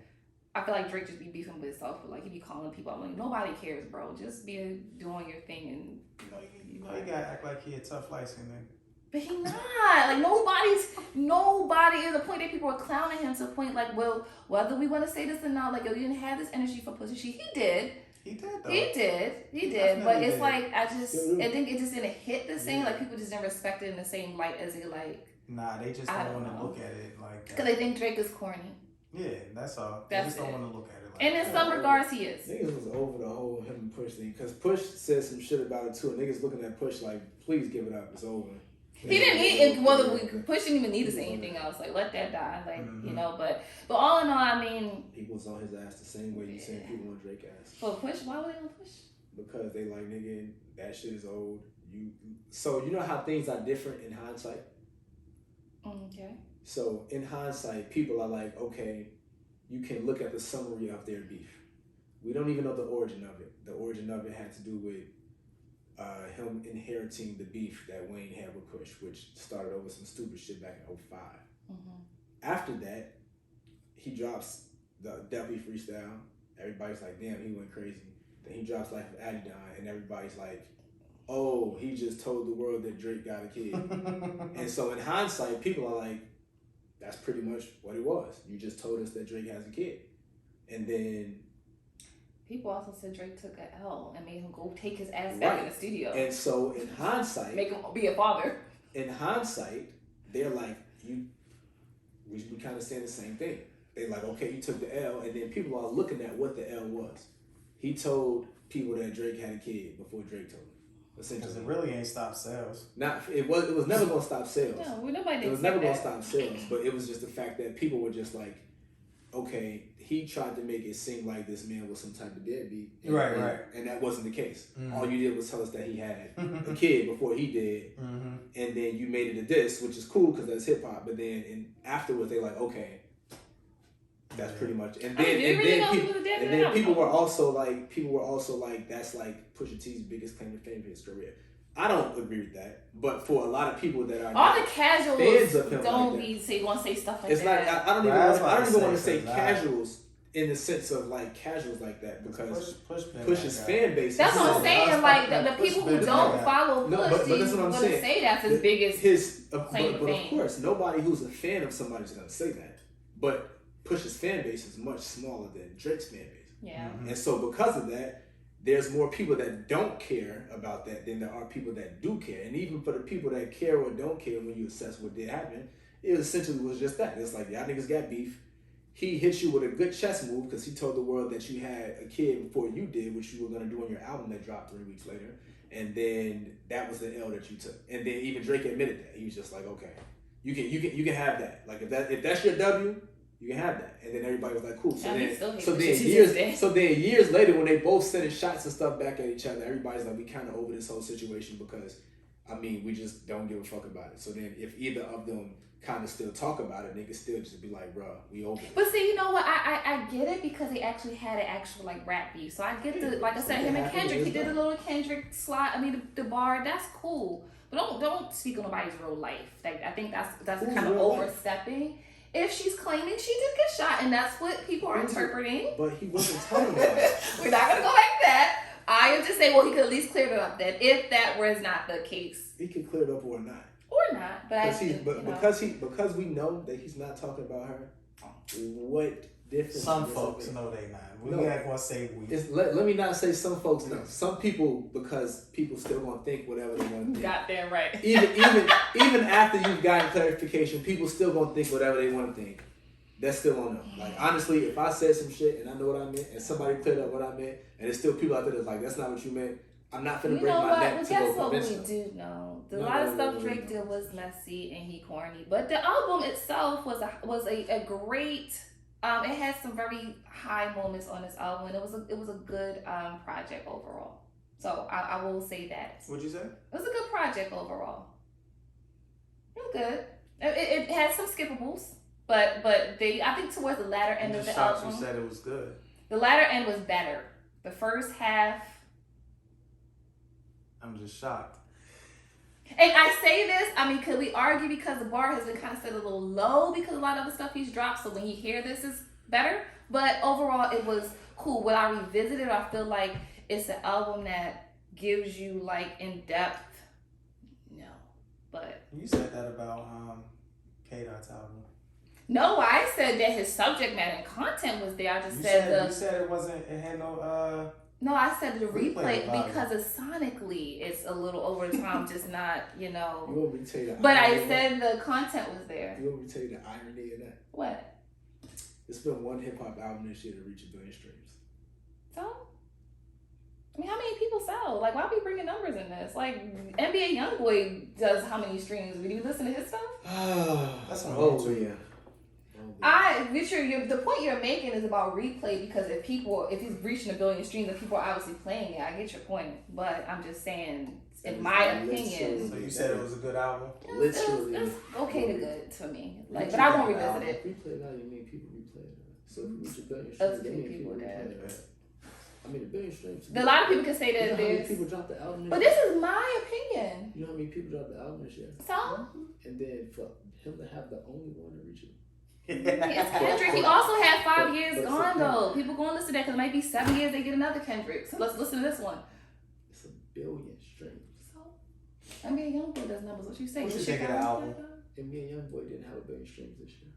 I feel like Drake just be beefing with himself. But like he be calling people out. Like nobody cares, bro. Just be doing your thing and. You gotta act like he a tough light skin nigga. But he not. Like nobody is the point that people are clowning him to the point like, well, whether we want to say this or not, like, yo, you didn't have this energy for pussy shit. He did. He did though. He did. But definitely it's did. like I think it just didn't hit the same. Yeah. Like people just didn't respect it in the same light as it like. Nah, they just I don't don't want to know. look at it like that. Because they think Drake is corny. Yeah, that's all. That's they just don't it. want to look at it like And that. in some regards, he is. Niggas was over the whole him and Push thing because Push said some shit about it too. And niggas looking at Push like, please give it up. It's over. He didn't need. Well, Push didn't even need to say anything else. Like let that die. Like But all in all, I mean. People was on his ass the same way you saying people on Drake ass. For Push, why would they on Push? Because they like, nigga, that shit is old. So you know how things are different in hindsight? Okay. So in hindsight, people are like, okay, you can look at the summary of their beef. We don't even know the origin of it. The origin of it had to do with him inheriting the beef that Wayne had with Push, which started over some stupid shit back in 05. After that, he drops the Duffy freestyle. Everybody's like, damn, he went crazy. Then he drops Life of Adidon, and everybody's like, oh, he just told the world that Drake got a kid. And so in hindsight, people are like, that's pretty much what it was. You just told us that Drake has a kid. And then... People also said Drake took an L and made him go take his ass back in the studio. And so in hindsight... Make him be a father. In hindsight, they're like, we kind of saying the same thing. They're like, okay, you took the L, and then people are looking at what the L was. He told people that Drake had a kid before Drake told him. Because it really ain't stopped sales. It was never gonna stop sales. No, nobody It was expect never gonna that. stop sales, but it was just the fact that people were just like, okay, he tried to make it seem like this man was some type of deadbeat. Right. And that wasn't the case. Mm-hmm. All you did was tell us that he had a kid before he did, Mm-hmm. and then you made it a diss, which is cool because that's hip hop. But then afterwards, they like, okay, that's pretty much. And then, do you really know he was a deadbeat? and then people were also like, that's like Pusha T's biggest claim to fame in his career. I don't agree with that, but for a lot of people that are All the casuals fans of him don't like that, want to say stuff like it's that. like I don't even Right, I was want about to to say say, 'cause casuals in the sense of like casuals like that because Push Push's fan base. That's is what I'm so- saying. Like the Push people who been don't like that. follow No, Push, but that's what I'm wouldn't saying. say that's his biggest. claim to but of fame. course, nobody who's a fan of somebody's gonna say that. But Push's fan base is much smaller than Drake's fan base, Yeah. and so because of that, there's more people that don't care about that than there are people that do care. And even for the people that care or don't care, when you assess what did happen, it essentially was just that. It's like, y'all niggas got beef. He hit you with a good chess move because he told the world that you had a kid before you did, which you were going to do on your album that dropped 3 weeks later. And then that was the L that you took. And then even Drake admitted that. He was just like, okay, you can have that. Like if that's your W, You can have that. And then everybody was like, cool. So Yeah, he then, still hates so the then shit to years, this day. so then years later, when they both sending shots and stuff back at each other, everybody's like, we kind of over this whole situation because, I mean, we just don't give a fuck about it. So then if either of them kind of still talk about it, they can still just be like, bruh, we over it. But see, you know what? I get it because they actually had an actual like rap beef. So I get the, like I said, him and Kendrick. He did a little Kendrick slide. I mean, the bar. That's cool. But don't speak on nobody's real life. Like I think that's kind of overstepping. If she's claiming she did get shot, and that's what people are interpreting. But he wasn't talking about it. We're not gonna go like that. I am just saying, well, he could at least clear it up then, if that was not the case. He can clear it up or not. Or not, but I think, because we know that he's not talking about her. What difference? Some folks know they not. We ain't gonna say we. Let me not say some folks know. Some people, because people still gonna think whatever they want to think. Goddamn right. Even after you've gotten clarification, people still gonna think whatever they want to think. That's still on them. Like honestly, if I said some shit and I know what I meant, and somebody cleared up what I meant, and there's still people out there that's like, that's not what you meant. I'm not finna break my neck Well, to guess go what we convince them. do know? A lot of stuff Drake did was messy and he corny, but the album itself was a great. It had some very high moments on this album, and it was a good project overall. So I will say that. What'd you say? It was a good project overall. It was good. It had some skippables, but I think towards the latter end of the album, you said it was good. The latter end was better. The first half. I'm just shocked. And I say this, I mean, could we argue because the bar has been kind of set a little low because a lot of the stuff he's dropped, so when you hear this is better. But overall, it was cool. Will I revisit it? I feel like it's an album that gives you like in depth. No, but you said that about K-Dot's album. No, I said that his subject matter and content was there. I just you said it wasn't. It had no. No, I said the replay value. because sonically it's a little over the top, just not, You want me to tell you the But irony I said the content was there. You want me to tell you the irony of that? What? It's been one hip hop album this year to reach 1 billion streams. So? I mean, how many people sell? Like, why are we bringing numbers in this? Like, NBA YoungBoy does how many streams? Do you listen to his stuff? That's on Oh, YouTube. yeah. The point you're making is about replay because if he's reaching 1 billion streams, then people are obviously playing it. I get your point, but I'm just saying, in my opinion, So you said it was a good album. Literally, it's okay to good for me. Like, but I won't revisit it. Replay value mean people replay it. So if you reach 1 billion Other streams, that mean people people did. replay it. I mean, 1 billion streams. A lot of people can say You that know how many there's, people dropped the album? but this is my opinion. You know how many people dropped the album this year? So And then for him to have the only one to reach it. it's Kendrick. He also had 5 years but gone though. People going to listen to that because it might be 7 years they get another Kendrick. So let's listen to this one. It's 1 billion streams. So I mean, YoungBoy does numbers. What you say? What you Good think shit of the guys? album? And me and YoungBoy didn't have 1 billion streams this year.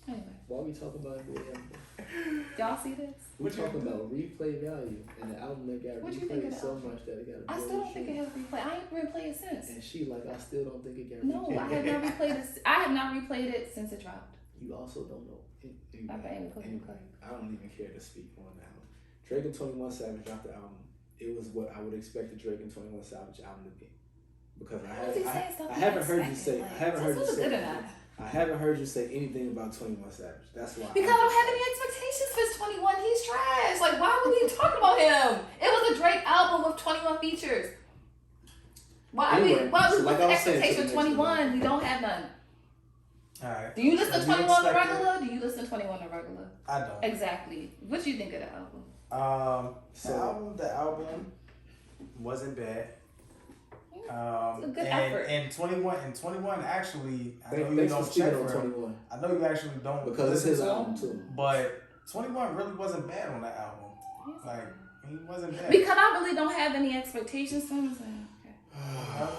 Anyway, Why are we talking about NBA YoungBoy? y'all see this? We're talking about replay value and the album that got What you think of replayed the so album? much that it got 1 I billion still don't think it streams. has replay. I ain't replayed it since. And she like, I still don't think it got No, replayed. I have not replayed it. I have not replayed it since it dropped. You also don't know. Okay. I don't even care to speak on the album. Drake and 21 Savage dropped the album. It was what I would expect the Drake and 21 Savage album to be. Because I haven't heard you say anything about 21 Savage. That's why. Because I don't have any expectations for his 21. He's trash. Like, why would we talking about him? It was a Drake album with 21 features. Why Anyway, what's so like the I was saying, expectation to for the next 21? We don't have none. Alright. Do you listen to So 21 on expect it? regular? Do you listen to 21 on regular? I don't. Exactly. What do you think of the album? The album wasn't bad. It's a good and, effort. And 21 actually, I know you Thanks for don't speaking check on for him. 21. I know you actually don't Because it's listen his to album him, too. but 21 really wasn't bad on that album. Like he wasn't bad. Because I really don't have any expectations for him. So,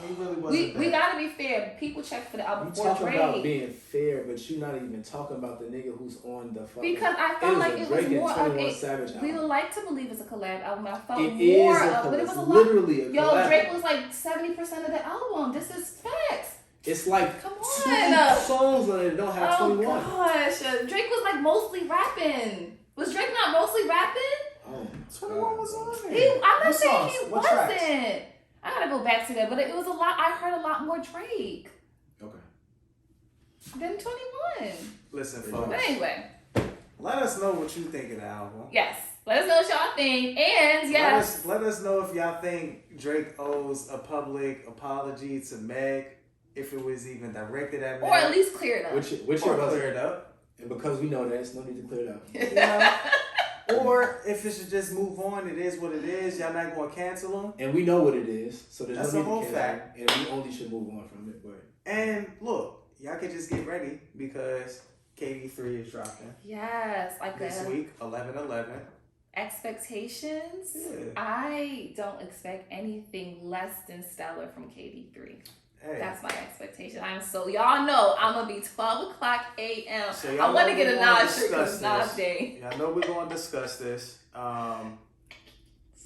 He really wasn't bad. we gotta be fair. People check for the album You for talking about Drake. being fair, but you're not even talking about the nigga who's on the fucking. Because I felt like it was Drake more and of 21 a. Savage We album. would like to believe it's a collab album. I felt It more is a of, but collab. it was It's a lot. literally a Yo, collab. Drake was like 70% of the album. This is facts. It's like Come 2 on. songs on it that don't have Oh 21. gosh, Drake was like mostly rapping. Was Drake not mostly rapping? Oh, 21 was on He, there. I'm not What saying songs? he What wasn't. tracks? I gotta go back to that, but it was a lot. I heard a lot more Drake okay. than 21. Listen, But But folks. anyway, Let us know what you think of the album. Yes. Let us know what y'all think. And yes. Let us know if y'all think Drake owes a public apology to Meg, if it was even directed at Meg. Or at least clear it up. Which or was clear it up. And because we know that, it's no need to clear it up. You know? Or if it should just move on, it is what it is. Y'all not going to cancel them. And we know what it is, so there's That's no a need whole to cancel fact. it, and we only should move on from it. But And look, y'all can just get ready because KD3 is dropping Yes. Like this week, 11/11. Expectations. Yeah. I don't expect anything less than stellar from KD3. Hey. That's my expectation. Y'all know I'm gonna be 12 o'clock a.m. So y'all I want to know get we a gonna Nas shirt because discuss Nas this. Day. Y'all know we're going to discuss this. So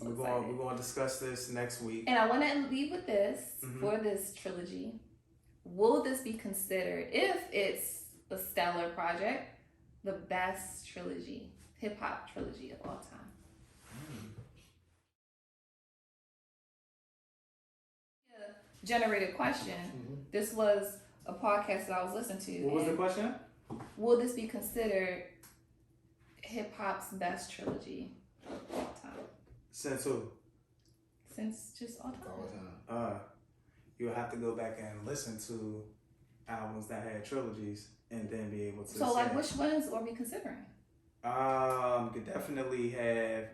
We're excited. going to discuss this next week. And I want to leave with this Mhm. for this trilogy. Will this be considered, if it's a stellar project, the best trilogy, hip hop trilogy of all time? Generated question. This was a podcast that I was listening to. What was the and question? will this be considered hip hop's best trilogy of all time? Since who? Since just all time. You'll have to go back and listen to albums that had trilogies and then be able to So, like, say. which ones are we considering? Could definitely have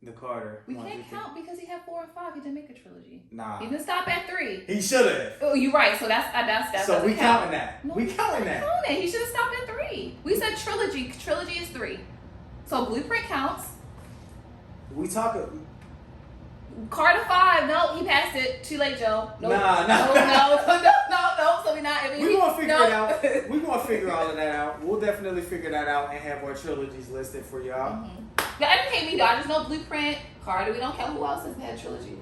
the Carter. We One, can't two, three. count because he had 4 and 5. He didn't make a trilogy. Nah. He didn't stop at 3. He should have. Oh, you're right. So that's So we doesn't count. counting that. No, We counting that. count it. He should have stopped at 3. We said trilogy. Trilogy is 3. So Blueprint counts. We talking. Carter 5. No, he passed it. Too late, Joe. No. Nah. No. So we're not. We're gonna figure it out. We're gonna figure all of that out. We'll definitely figure that out and have our trilogies listed for y'all. Y'all educate me though. I just know Blueprint, Carter. We don't count who else has had trilogies.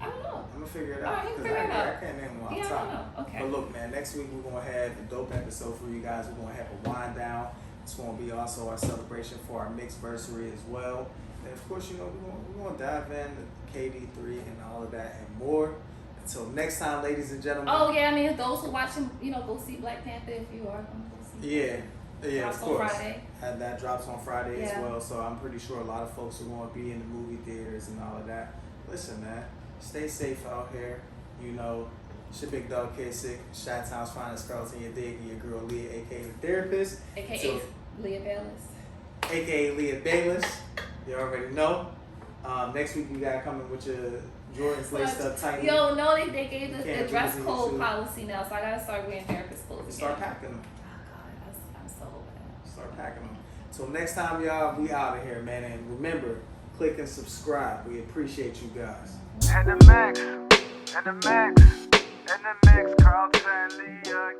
I don't know. I'm gonna figure it All out right, because figure it out. I can't name one Yeah, off I top. don't know. Okay. But look, man, next week we're gonna have a dope episode for you guys. We're gonna have a wind down. It's gonna be also our celebration for our mixed versary as well. And of course, you know, we're gonna dive into KD3 and all of that and more. Until next time, ladies and gentlemen. Oh yeah, I mean, those who watching, go see Black Panther if you are going to go see. Yeah, Drops of on course. Friday. And that drops on Friday as Yeah. well. So I'm pretty sure a lot of folks are going to be in the movie theaters and all of that. Listen, man, stay safe out here. You know, it's your big dog K-Sick, Chi-Town's finest Carlton, your dig, your girl Leah, aka the therapist, AKA So- Leah Bayless. aka Leah Bayless. You already know. Next week you got coming with your Jordans laced up tight. Yo, no, they gave You the can't dress do code shoes. policy now, so I gotta start wearing therapist clothes. Start again. packing them. Oh God, I'm so over that. Start packing them. Till next time, y'all, we out of here, man. And remember, click and subscribe. We appreciate you guys. And the mix, Carlton, Leah.